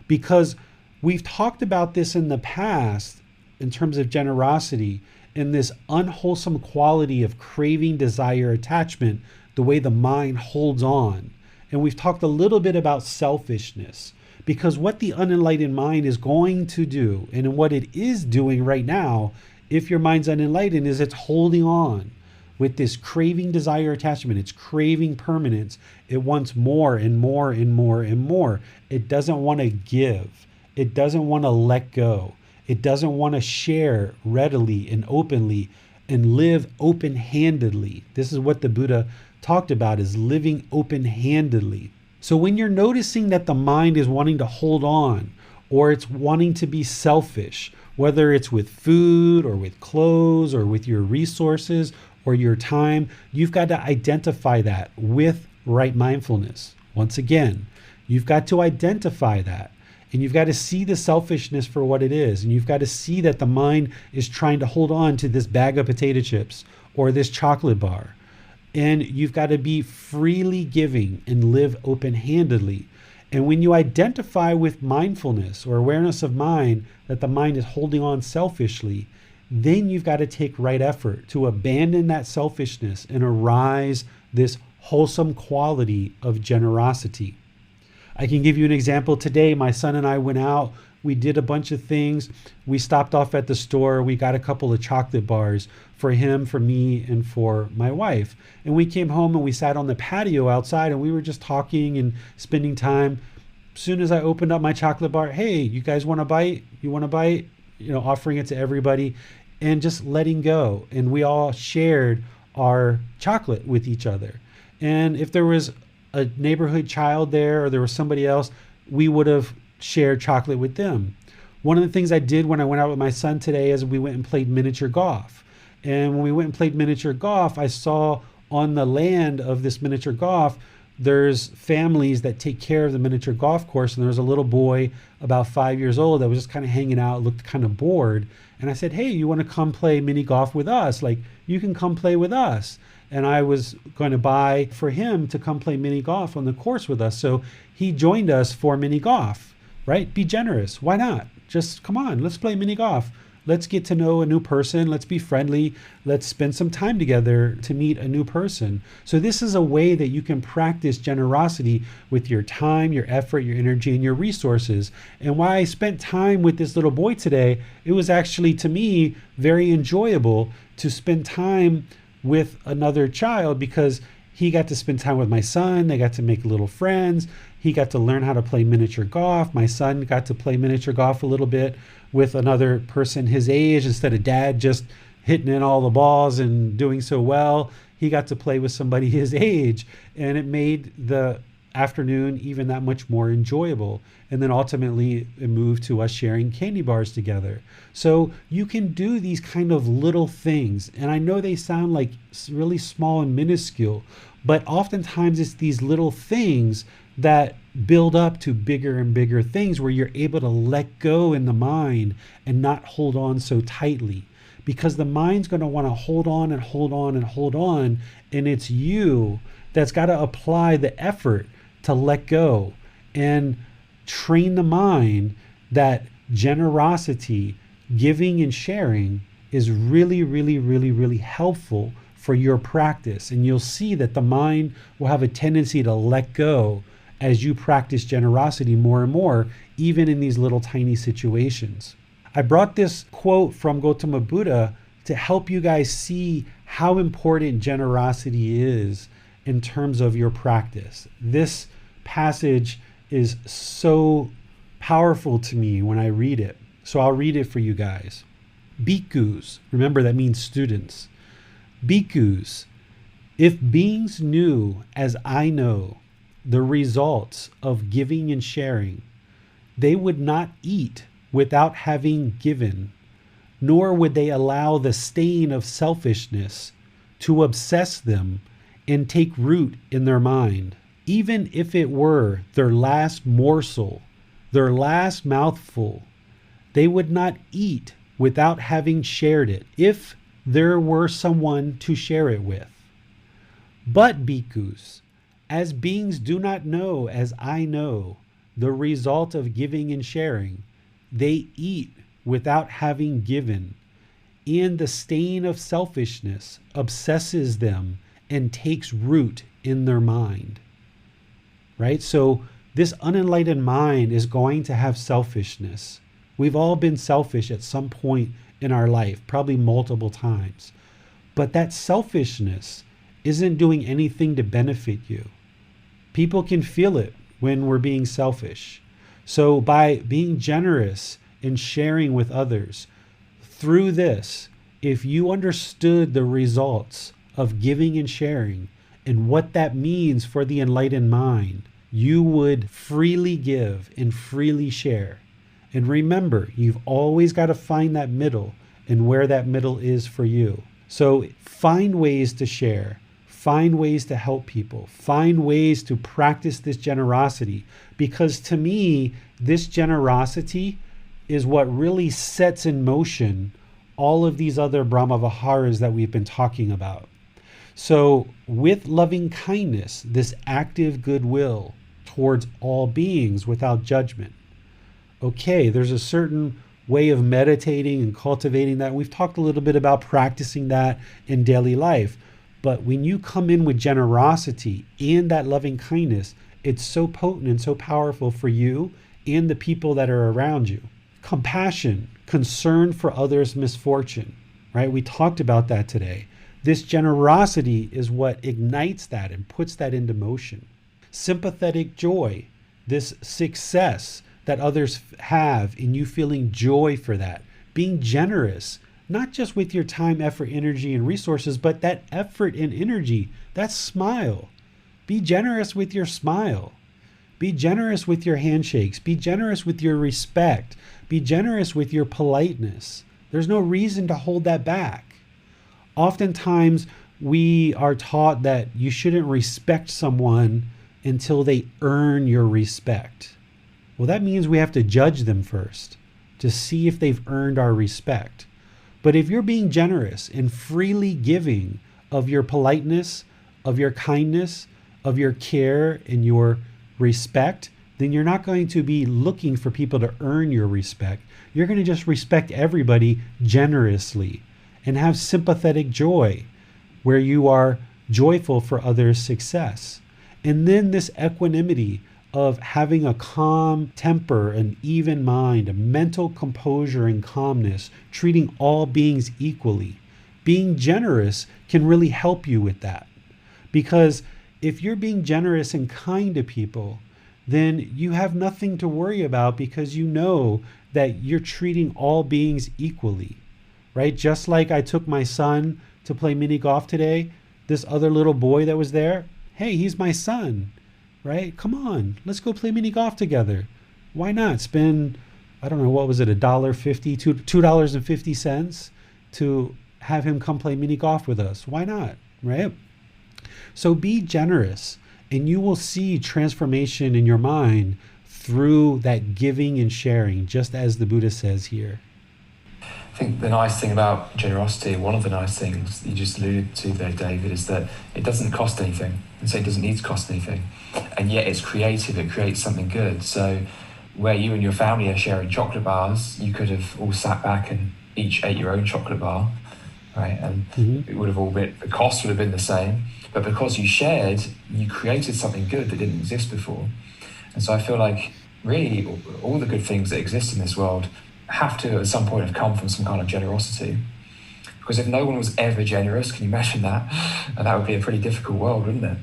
Because we've talked about this in the past in terms of generosity and this unwholesome quality of craving, desire, attachment, the way the mind holds on. And we've talked a little bit about selfishness, because what the unenlightened mind is going to do, and what it is doing right now, if your mind's unenlightened, is it's holding on with this craving, desire, attachment. It's craving permanence. It wants more and more and more and more. It doesn't want to give. It doesn't want to let go. It doesn't want to share readily and openly and live open-handedly. This is what the Buddha talked about, is living open-handedly. So when you're noticing that the mind is wanting to hold on, or it's wanting to be selfish, whether it's with food or with clothes or with your resources or your time, you've got to identify that with right mindfulness. Once again, you've got to identify that. And you've got to see the selfishness for what it is. And you've got to see that the mind is trying to hold on to this bag of potato chips or this chocolate bar. And you've got to be freely giving and live open-handedly. And when you identify with mindfulness or awareness of mind, that the mind is holding on selfishly, then you've got to take right effort to abandon that selfishness and arise this wholesome quality of generosity. I can give you an example. Today, my son and I went out. We did a bunch of things. We stopped off at the store. We got a couple of chocolate bars for him, for me, and for my wife. And we came home and we sat on the patio outside and we were just talking and spending time. As soon as I opened up my chocolate bar, hey, you guys want a bite? You want a bite? Offering it to everybody and just letting go. And we all shared our chocolate with each other. And if there was a neighborhood child there or there was somebody else, we would have shared chocolate with them. One of the things I did when I went out with my son today is we went and played miniature golf. And when we went and played miniature golf, I saw on the land of this miniature golf, there's families that take care of the miniature golf course. And there was a little boy about 5 years old that was just kind of hanging out, looked kind of bored. And I said, hey, you want to come play mini golf with us? Like, you can come play with us. And I was going to buy for him to come play mini golf on the course with us. So he joined us for mini golf, right? Be generous. Why not? Just come on, let's play mini golf. Let's get to know a new person. Let's be friendly. Let's spend some time together to meet a new person. So this is a way that you can practice generosity with your time, your effort, your energy, and your resources. And why I spent time with this little boy today, it was actually, to me, very enjoyable to spend time with another child because he got to spend time with my son. They got to make little friends. He got to learn how to play miniature golf. My son got to play miniature golf a little bit with another person his age. Instead of dad just hitting in all the balls and doing so well, he got to play with somebody his age. And it made the afternoon even that much more enjoyable. And then ultimately it moved to us sharing candy bars together. So you can do these kind of little things. And I know they sound like really small and minuscule, but oftentimes it's these little things that build up to bigger and bigger things where you're able to let go in the mind and not hold on so tightly, because the mind's going to want to hold on and hold on and hold on. And it's you that's got to apply the effort to let go and train the mind that generosity, giving and sharing is really, really, really, really helpful for your practice. And you'll see that the mind will have a tendency to let go as you practice generosity more and more, even in these little tiny situations. I brought this quote from Gotama Buddha to help you guys see how important generosity is in terms of your practice. This passage is so powerful to me when I read it. So I'll read it for you guys. Bhikkhus, remember that means students. Bhikkhus, if beings knew as I know the results of giving and sharing, they would not eat without having given, nor would they allow the stain of selfishness to obsess them and take root in their mind. Even if it were their last morsel, their last mouthful, they would not eat without having shared it, if there were someone to share it with. But bhikkhus, as beings do not know as I know the result of giving and sharing, they eat without having given, and the stain of selfishness obsesses them and takes root in their mind. Right? So this unenlightened mind is going to have selfishness. We've all been selfish at some point in our life, probably multiple times. But that selfishness isn't doing anything to benefit you. People can feel it when we're being selfish. So by being generous and sharing with others, through this, if you understood the results of giving and sharing and what that means for the enlightened mind, you would freely give and freely share. And remember, you've always got to find that middle and where that middle is for you. So find ways to share. Find ways to help people. Find ways to practice this generosity. Because to me, this generosity is what really sets in motion all of these other Brahma-viharas that we've been talking about. So with loving kindness, this active goodwill towards all beings without judgment. Okay, there's a certain way of meditating and cultivating that. We've talked a little bit about practicing that in daily life. But when you come in with generosity and that loving kindness, it's so potent and so powerful for you and the people that are around you. Compassion, concern for others' misfortune, right? We talked about that today. This generosity is what ignites that and puts that into motion. Sympathetic joy, this success that others have and you feeling joy for that. Being generous, not just with your time, effort, energy, and resources, but that effort and energy, that smile. Be generous with your smile. Be generous with your handshakes. Be generous with your respect. Be generous with your politeness. There's no reason to hold that back. Oftentimes, we are taught that you shouldn't respect someone until they earn your respect. Well, that means we have to judge them first to see if they've earned our respect. But if you're being generous and freely giving of your politeness, of your kindness, of your care and your respect, then you're not going to be looking for people to earn your respect. You're going to just respect everybody generously and have sympathetic joy where you are joyful for others' success. And then this equanimity of having a calm temper, an even mind, a mental composure and calmness, treating all beings equally. Being generous can really help you with that. Because if you're being generous and kind to people, then you have nothing to worry about because you know that you're treating all beings equally, right? Just like I took my son to play mini golf today, this other little boy that was there, hey, he's my son, right? Come on, let's go play mini golf together. Why not spend, I don't know, what was it, $1.50, $2.50 to have him come play mini golf with us? Why not, right? So be generous and you will see transformation in your mind through that giving and sharing, just as the Buddha says here. I think the nice thing about generosity, one of the nice things you just alluded to there, David, is that it doesn't cost anything. And so it doesn't need to cost anything. And yet it's creative, it creates something good. So where you and your family are sharing chocolate bars, you could have all sat back and each ate your own chocolate bar, right? And it would have all been, the cost would have been the same. But because you shared, you created something good that didn't exist before. And so I feel like really all the good things that exist in this world have to at some point have come from some kind of generosity. Because if no one was ever generous, can you imagine that? And that would be a pretty difficult world, wouldn't it?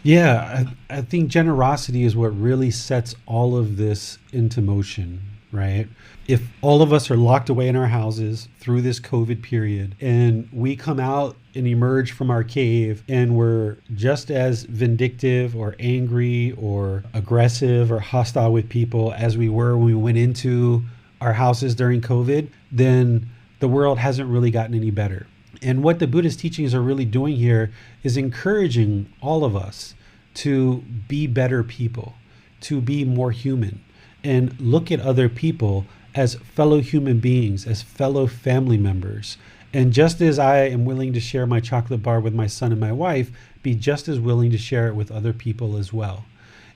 Yeah, I think generosity is what really sets all of this into motion, right? If all of us are locked away in our houses through this COVID period and we come out and emerge from our cave and we're just as vindictive or angry or aggressive or hostile with people as we were when we went into our houses during COVID, then the world hasn't really gotten any better. And what the Buddhist teachings are really doing here is encouraging all of us to be better people, to be more human, and look at other people as fellow human beings, as fellow family members. And just as I am willing to share my chocolate bar with my son and my wife, be just as willing to share it with other people as well.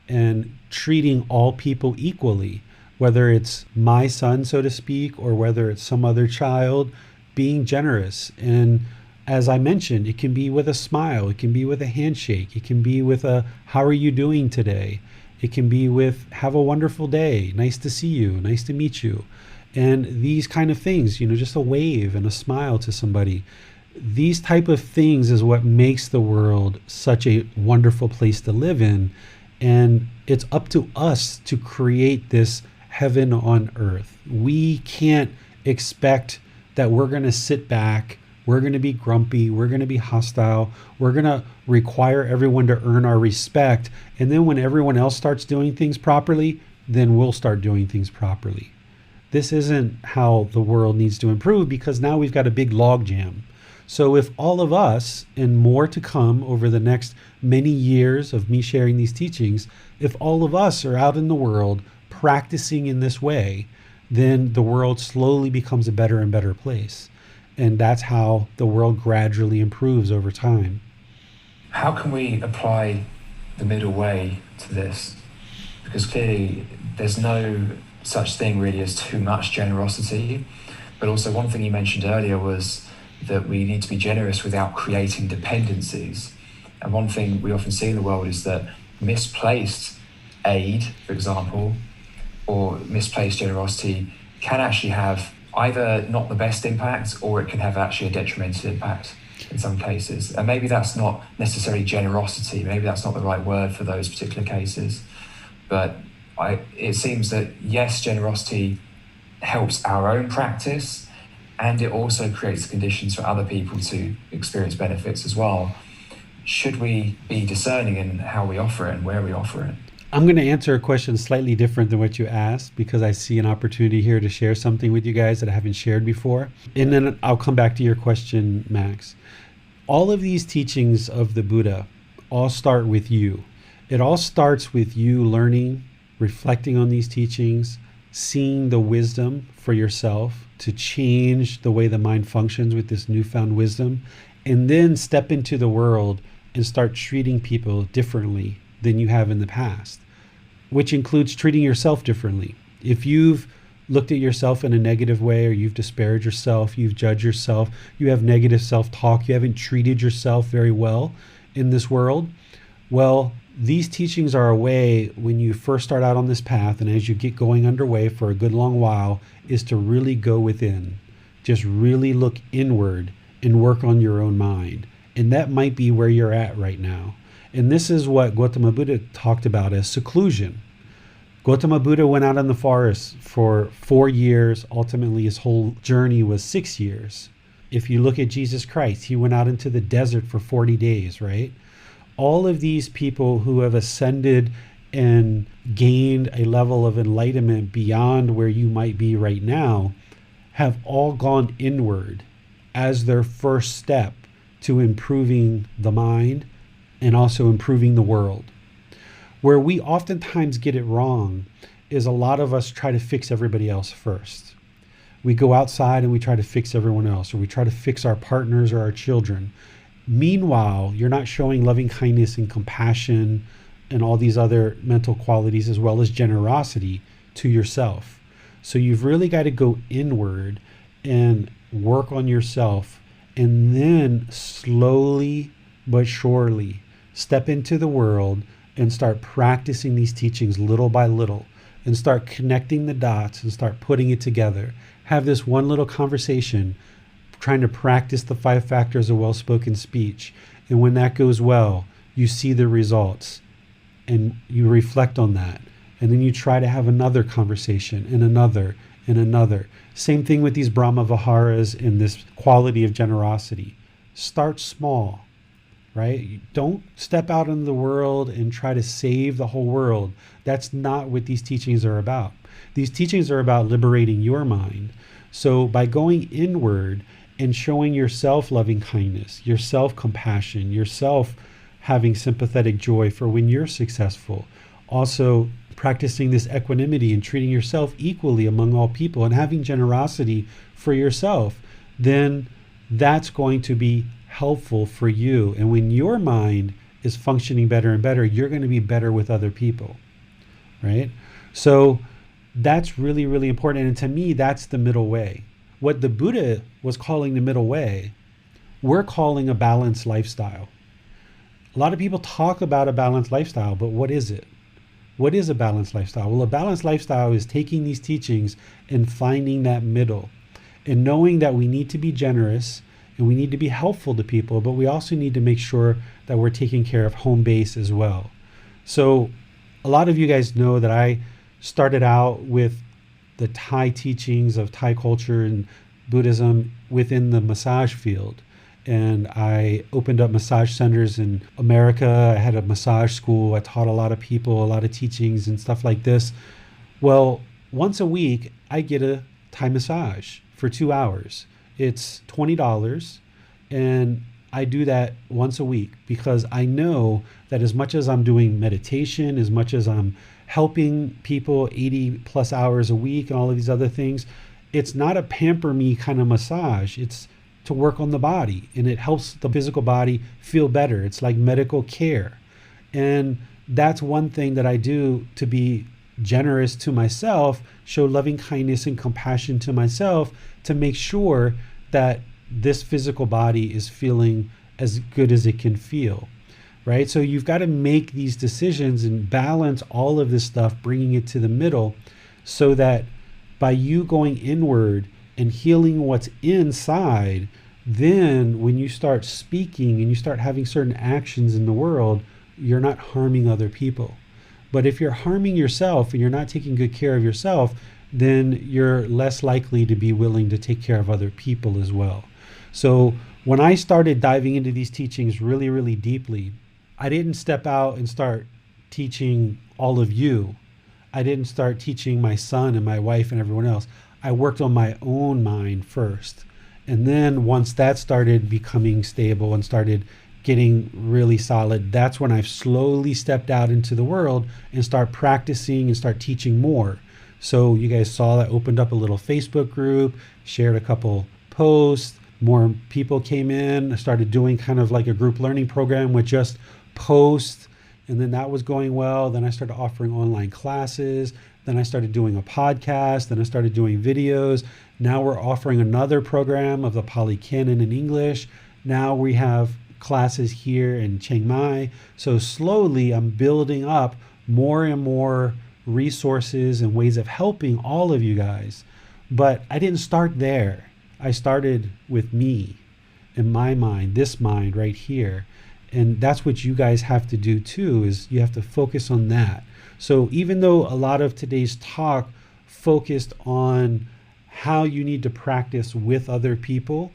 And treating all people equally, whether it's my son, so to speak, or whether it's some other child, being generous. And as I mentioned, it can be with a smile, it can be with a handshake, it can be with a, how are you doing today? It can be with, have a wonderful day, nice to see you, nice to meet you. And these kind of things, just a wave and a smile to somebody. These type of things is what makes the world such a wonderful place to live in. And it's up to us to create this heaven on earth. We can't expect that we're going to sit back, we're going to be grumpy, we're going to be hostile, we're going to require everyone to earn our respect. And then when everyone else starts doing things properly, then we'll start doing things properly. This isn't how the world needs to improve, because now we've got a big log jam. So if all of us, and more to come over the next many years of me sharing these teachings, if all of us are out in the world practicing in this way, then the world slowly becomes a better and better place. And that's how the world gradually improves over time. how can we apply the middle way to this? Because clearly there's no such thing really as too much generosity. But also one thing you mentioned earlier was that we need to be generous without creating dependencies. And one thing we often see in the world is that misplaced aid, for example, or misplaced generosity can actually have either not the best impact, or it can have actually a detrimental impact in some cases. And maybe that's not necessarily generosity, maybe that's not the right word for those particular cases. But it seems that yes, generosity helps our own practice, and it also creates the conditions for other people to experience benefits as well. Should we be discerning in how we offer it and where we offer it? I'm going to answer a question slightly different than what you asked, because I see an opportunity here to share something with you guys that I haven't shared before. And then I'll come back to your question, Max. All of these teachings of the Buddha all start with you. It all starts with you learning, reflecting on these teachings, seeing the wisdom for yourself to change the way the mind functions with this newfound wisdom, and then step into the world and start treating people differently than you have in the past, which includes treating yourself differently. If you've looked at yourself in a negative way, or you've disparaged yourself, you've judged yourself, you have negative self-talk, you haven't treated yourself very well in this world, well, these teachings are a way, when you first start out on this path and as you get going underway for a good long while, is to really go within. Just really look inward and work on your own mind. And that might be where you're at right now. And this is what Gotama Buddha talked about as seclusion. Gotama Buddha went out in the forest for 4 years. Ultimately, his whole journey was 6 years. If you look at Jesus Christ, he went out into the desert for 40 days, right? All of these people who have ascended and gained a level of enlightenment beyond where you might be right now have all gone inward as their first step to improving the mind and also improving the world. Where we oftentimes get it wrong is a lot of us try to fix everybody else first. We go outside and we try to fix everyone else, or we try to fix our partners or our children. Meanwhile, you're not showing loving kindness and compassion and all these other mental qualities, as well as generosity to yourself. So you've really got to go inward and work on yourself, and then slowly but surely step into the world and start practicing these teachings little by little, and start connecting the dots and start putting it together. Have this one little conversation, trying to practice the 5 factors of well-spoken speech. And when that goes well, you see the results and you reflect on that. And then you try to have another conversation and another and another. Same thing with these Brahma-viharas and this quality of generosity. Start small, right? Don't step out in the world and try to save the whole world. That's not what these teachings are about. These teachings are about liberating your mind. So by going inward and showing yourself loving kindness, yourself compassion, yourself having sympathetic joy for when you're successful, also practicing this equanimity and treating yourself equally among all people and having generosity for yourself, then that's going to be helpful for you. And when your mind is functioning better and better, you're going to be better with other people, right? So that's really, really important. And to me, that's the middle way. What the Buddha was calling the middle way, we're calling a balanced lifestyle. A lot of people talk about a balanced lifestyle, but what is it? What is a balanced lifestyle? Well, a balanced lifestyle is taking these teachings and finding that middle, and knowing that we need to be generous and we need to be helpful to people, but we also need to make sure that we're taking care of home base as well. So a lot of you guys know that I started out with the Thai teachings of Thai culture and Buddhism within the massage field. And I opened up massage centers in America. I had a massage school. I taught a lot of people, a lot of teachings and stuff like this. Well, once a week, I get a Thai massage for 2 hours. It's $20, and I do that once a week because I know that as much as I'm doing meditation, as much as I'm helping people 80 plus hours a week and all of these other things, it's not a pamper me kind of massage. It's to work on the body, and it helps the physical body feel better. It's like medical care. And that's one thing that I do to be generous to myself, show loving kindness and compassion to myself, to make sure that this physical body is feeling as good as it can feel, right? So you've got to make these decisions and balance all of this stuff, bringing it to the middle, so that by you going inward and healing what's inside, then when you start speaking and you start having certain actions in the world, you're not harming other people. But if you're harming yourself and you're not taking good care of yourself, then you're less likely to be willing to take care of other people as well. So when I started diving into these teachings really, really deeply, I didn't step out and start teaching all of you. I didn't start teaching my son and my wife and everyone else. I worked on my own mind first. And then once that started becoming stable and started getting really solid, that's when I've slowly stepped out into the world and start practicing and start teaching more. So you guys saw that I opened up a little Facebook group, shared a couple posts, more people came in. I started doing kind of like a group learning program with just posts, and then that was going well. Then I started offering online classes. Then I started doing a podcast. Then I started doing videos. Now we're offering another program of the Pali Canon in English. Now we have classes here in Chiang Mai. So slowly I'm building up more and more resources and ways of helping all of you guys. But I didn't start there. I started with me and my mind, this mind right here. And that's what you guys have to do too, is you have to focus on that. So even though a lot of today's talk focused on how you need to practice with other people,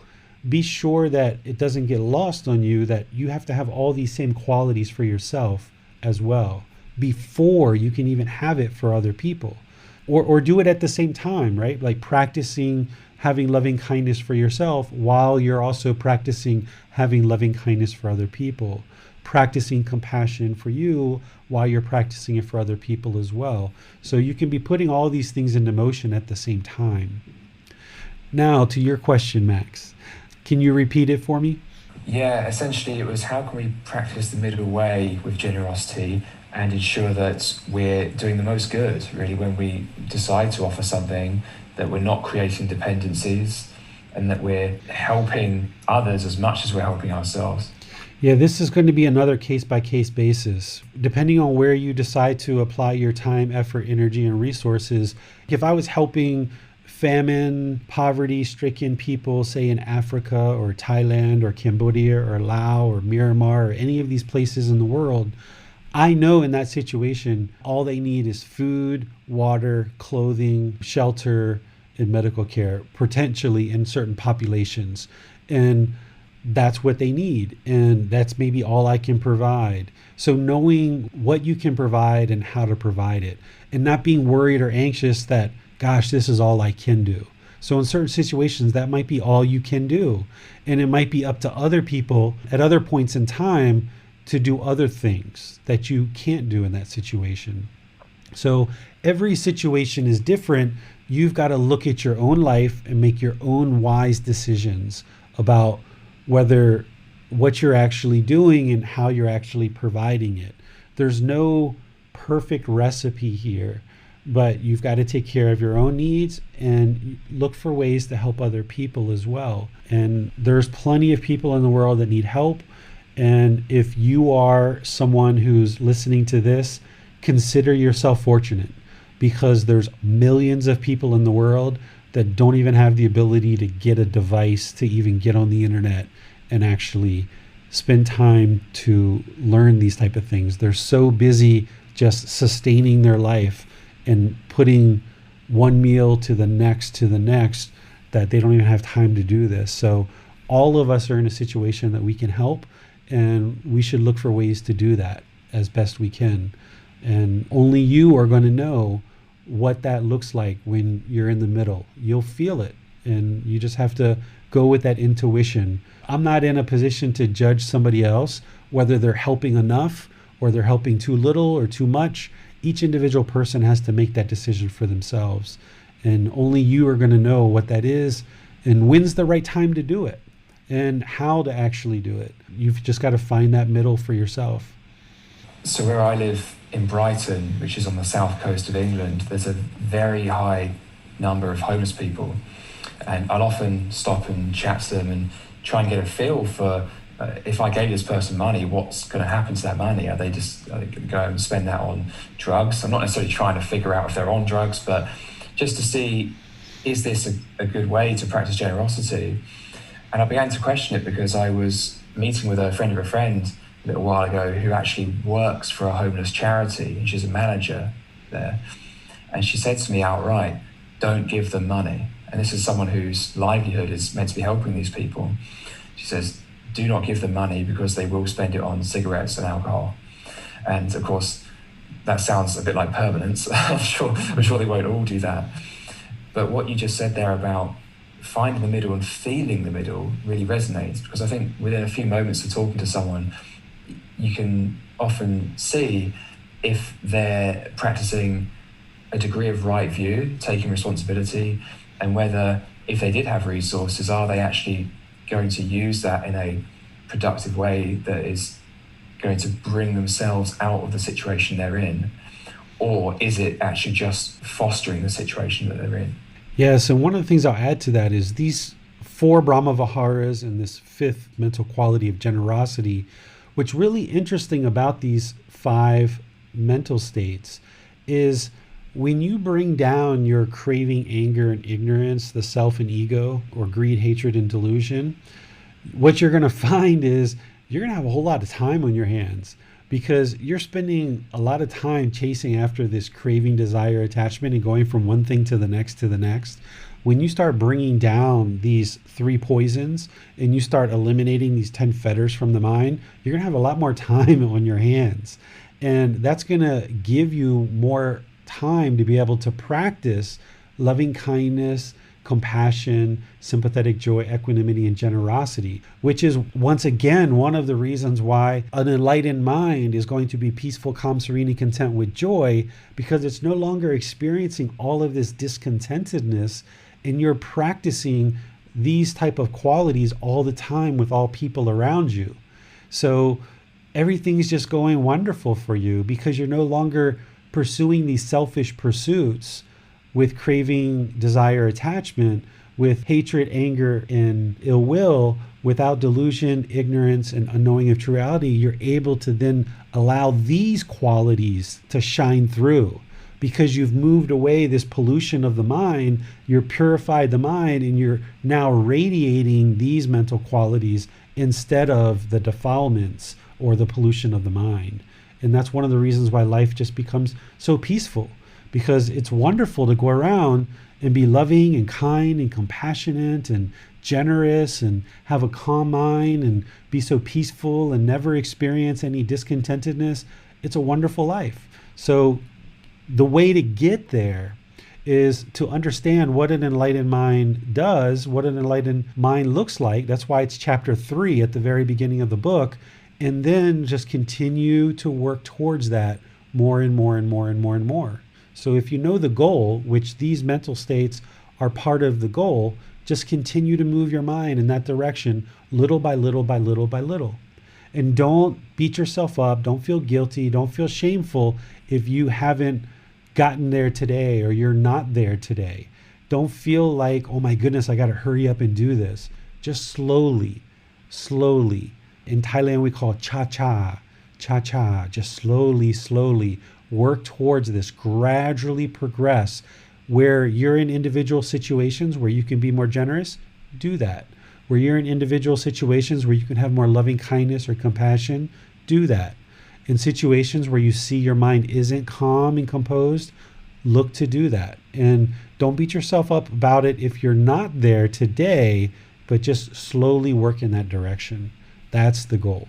be sure that it doesn't get lost on you that you have to have all these same qualities for yourself as well before you can even have it for other people, or do it at the same time, right? Like practicing having loving kindness for yourself while you're also practicing having loving kindness for other people, practicing compassion for you while you're practicing it for other people as well. So you can be putting all these things into motion at the same time. Now to your question, Max, can you repeat it for me? Yeah, essentially it was, how can we practice the middle way with generosity and ensure that we're doing the most good, really, when we decide to offer something, that we're not creating dependencies and that we're helping others as much as we're helping ourselves. Yeah, this is going to be another case-by-case basis. Depending on where you decide to apply your time, effort, energy, and resources, if I was helping famine, poverty-stricken people, say in Africa or Thailand or Cambodia or Laos or Myanmar or any of these places in the world, I know in that situation, all they need is food, water, clothing, shelter, and medical care, potentially in certain populations. And that's what they need. And that's maybe all I can provide. So knowing what you can provide and how to provide it, and not being worried or anxious that, gosh, this is all I can do. So in certain situations, that might be all you can do. And it might be up to other people at other points in time to do other things that you can't do in that situation. So every situation is different. You've got to look at your own life and make your own wise decisions about whether what you're actually doing and how you're actually providing it. There's no perfect recipe here, but you've got to take care of your own needs and look for ways to help other people as well. And there's plenty of people in the world that need help. And if you are someone who's listening to this, consider yourself fortunate, because there's millions of people in the world that don't even have the ability to get a device to even get on the internet and actually spend time to learn these type of things. They're so busy just sustaining their life and putting one meal to the next that they don't even have time to do this. So all of us are in a situation that we can help, and we should look for ways to do that as best we can. And only you are going to know what that looks like when you're in the middle. You'll feel it, and you just have to go with that intuition. I'm not in a position to judge somebody else, whether they're helping enough or they're helping too little or too much. Each individual person has to make that decision for themselves. And only you are going to know what that is and when's the right time to do it. and how to actually do it. You've just got to find that middle for yourself. So where I live in Brighton, which is on the south coast of England, there's a very high number of homeless people. And I'll often stop and chat to them and try and get a feel for if I gave this person money, what's going to happen to that money? Are they going to go and spend that on drugs? I'm not necessarily trying to figure out if they're on drugs, but just to see, is this a good way to practice generosity? And I began to question it because I was meeting with a friend of a friend a little while ago who actually works for a homeless charity, and she's a manager there. And she said to me outright, don't give them money. And this is someone whose livelihood is meant to be helping these people. She says, do not give them money because they will spend it on cigarettes and alcohol. And of course, that sounds a bit like permanence. I'm sure they won't all do that. But what you just said there about finding the middle and feeling the middle really resonates, because I think within a few moments of talking to someone, you can often see if they're practicing a degree of right view, taking responsibility, and whether, if they did have resources, are they actually going to use that in a productive way that is going to bring themselves out of the situation they're in, or is it actually just fostering the situation that they're in? Yes, and one of the things I'll add to that is these 4 Brahma-viharas and this 5th mental quality of generosity. What's really interesting about these 5 mental states is when you bring down your craving, anger, and ignorance, the self and ego, or greed, hatred, and delusion, what you're going to find is you're going to have a whole lot of time on your hands, because you're spending a lot of time chasing after this craving, desire, attachment, and going from one thing to the next to the next. When you start bringing down these 3 poisons and you start eliminating these 10 fetters from the mind, you're going to have a lot more time on your hands. And that's going to give you more time to be able to practice loving kindness, compassion, sympathetic joy, equanimity, and generosity, which is once again one of the reasons why an enlightened mind is going to be peaceful, calm, serene, and content with joy, because it's no longer experiencing all of this discontentedness, and you're practicing these type of qualities all the time with all people around you. So everything's just going wonderful for you because you're no longer pursuing these selfish pursuits with craving, desire, attachment, with hatred, anger, and ill will, without delusion, ignorance, and unknowing of true reality. You're able to then allow these qualities to shine through because you've moved away this pollution of the mind, you're purified the mind, and you're now radiating these mental qualities instead of the defilements or the pollution of the mind. And that's one of the reasons why life just becomes so peaceful, because it's wonderful to go around and be loving and kind and compassionate and generous and have a calm mind and be so peaceful and never experience any discontentedness. It's a wonderful life. So the way to get there is to understand what an enlightened mind does, what an enlightened mind looks like. That's why it's chapter 3 at the very beginning of the book. And then just continue to work towards that more and more and more and more and more. So if you know the goal, which these mental states are part of the goal, just continue to move your mind in that direction little by little by little by little. And don't beat yourself up. Don't feel guilty. Don't feel shameful if you haven't gotten there today or you're not there today. Don't feel like, oh my goodness, I got to hurry up and do this. Just slowly, slowly. In Thailand, we call it cha-cha, cha-cha. Just slowly, slowly work towards this, gradually progress. Where you're in individual situations where you can be more generous, do that. Where you're in individual situations where you can have more loving kindness or compassion, do that. In situations where you see your mind isn't calm and composed, look to do that. And don't beat yourself up about it if you're not there today, but just slowly work in that direction. That's the goal.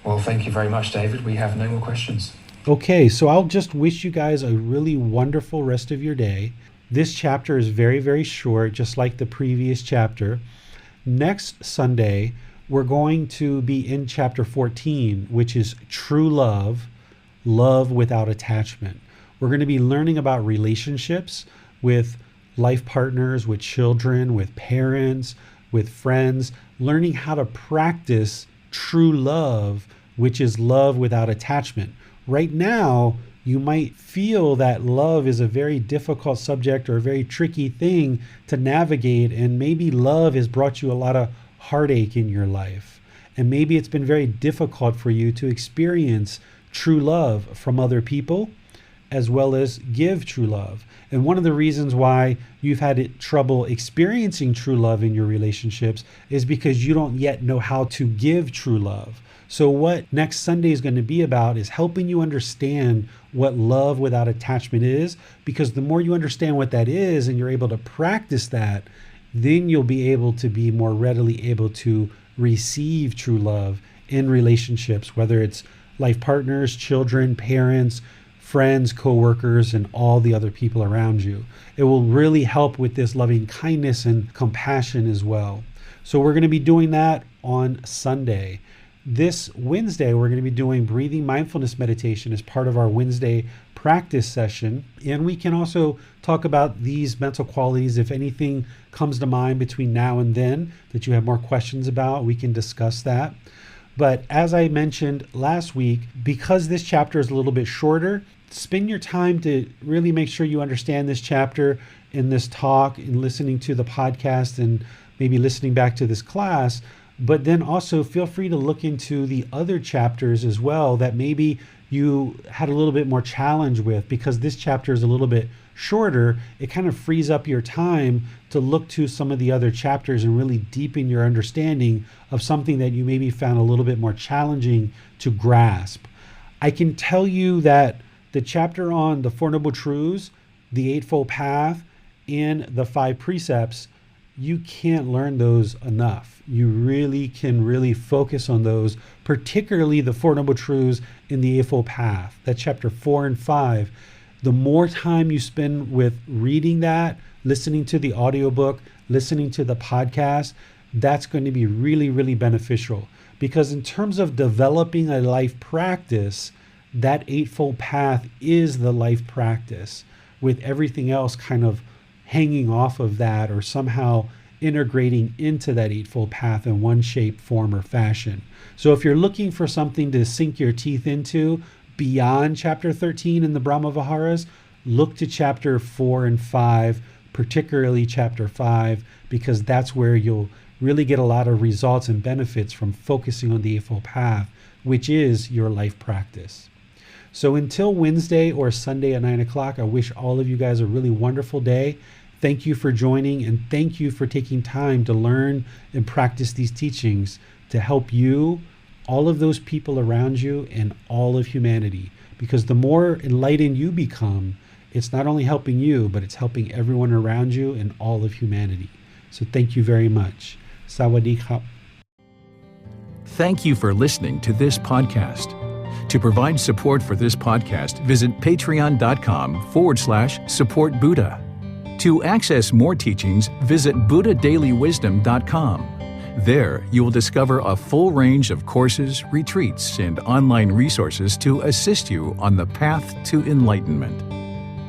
Well, thank you very much, David. We have no more questions. Okay, so I'll just wish you guys a really wonderful rest of your day. This chapter is very, very short, just like the previous chapter. Next Sunday, we're going to be in chapter 14, which is true love, love without attachment. We're going to be learning about relationships with life partners, with children, with parents, with friends, learning how to practice true love, which is love without attachment. Right now, you might feel that love is a very difficult subject or a very tricky thing to navigate, and maybe love has brought you a lot of heartache in your life. And maybe it's been very difficult for you to experience true love from other people, as well as give true love. And one of the reasons why you've had trouble experiencing true love in your relationships is because you don't yet know how to give true love. So what next Sunday is going to be about is helping you understand what love without attachment is, because the more you understand what that is and you're able to practice that, then you'll be able to be more readily able to receive true love in relationships, whether it's life partners, children, parents, friends, coworkers, and all the other people around you. It will really help with this loving kindness and compassion as well. So we're going to be doing that on Sunday. This Wednesday, we're going to be doing breathing mindfulness meditation as part of our Wednesday practice session. And we can also talk about these mental qualities. If anything comes to mind between now and then that you have more questions about, we can discuss that. But as I mentioned last week, because this chapter is a little bit shorter, spend your time to really make sure you understand this chapter in this talk and listening to the podcast and maybe listening back to this class. But then also feel free to look into the other chapters as well that maybe you had a little bit more challenge with, because this chapter is a little bit shorter. It kind of frees up your time to look to some of the other chapters and really deepen your understanding of something that you maybe found a little bit more challenging to grasp. I can tell you that the chapter on the Four Noble Truths, the Eightfold Path, and the 5 Precepts, you can't learn those enough. You really can really focus on those, particularly the Four Noble Truths in the Eightfold Path. That's chapter 4 and 5. The more time you spend with reading that, listening to the audiobook, listening to the podcast, that's going to be really, really beneficial. Because in terms of developing a life practice, that Eightfold Path is the life practice, with everything else kind of hanging off of that or somehow integrating into that Eightfold Path in one shape, form, or fashion. So if you're looking for something to sink your teeth into beyond chapter 13 in the Brahma-viharas, look to chapter 4 and 5, particularly chapter 5, because that's where you'll really get a lot of results and benefits from focusing on the Eightfold Path, which is your life practice. So until Wednesday or Sunday at 9 o'clock, I wish all of you guys a really wonderful day. Thank you for joining, and thank you for taking time to learn and practice these teachings to help you, all of those people around you, and all of humanity. Because the more enlightened you become, it's not only helping you, but it's helping everyone around you and all of humanity. So thank you very much. Sawadee khap. Thank you for listening to this podcast. To provide support for this podcast, visit patreon.com/support Buddha. To access more teachings, visit buddhadailywisdom.com. There, you will discover a full range of courses, retreats, and online resources to assist you on the path to enlightenment.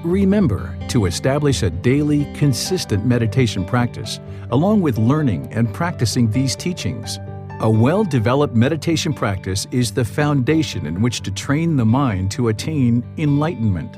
Remember to establish a daily, consistent meditation practice, along with learning and practicing these teachings. A well-developed meditation practice is the foundation in which to train the mind to attain enlightenment.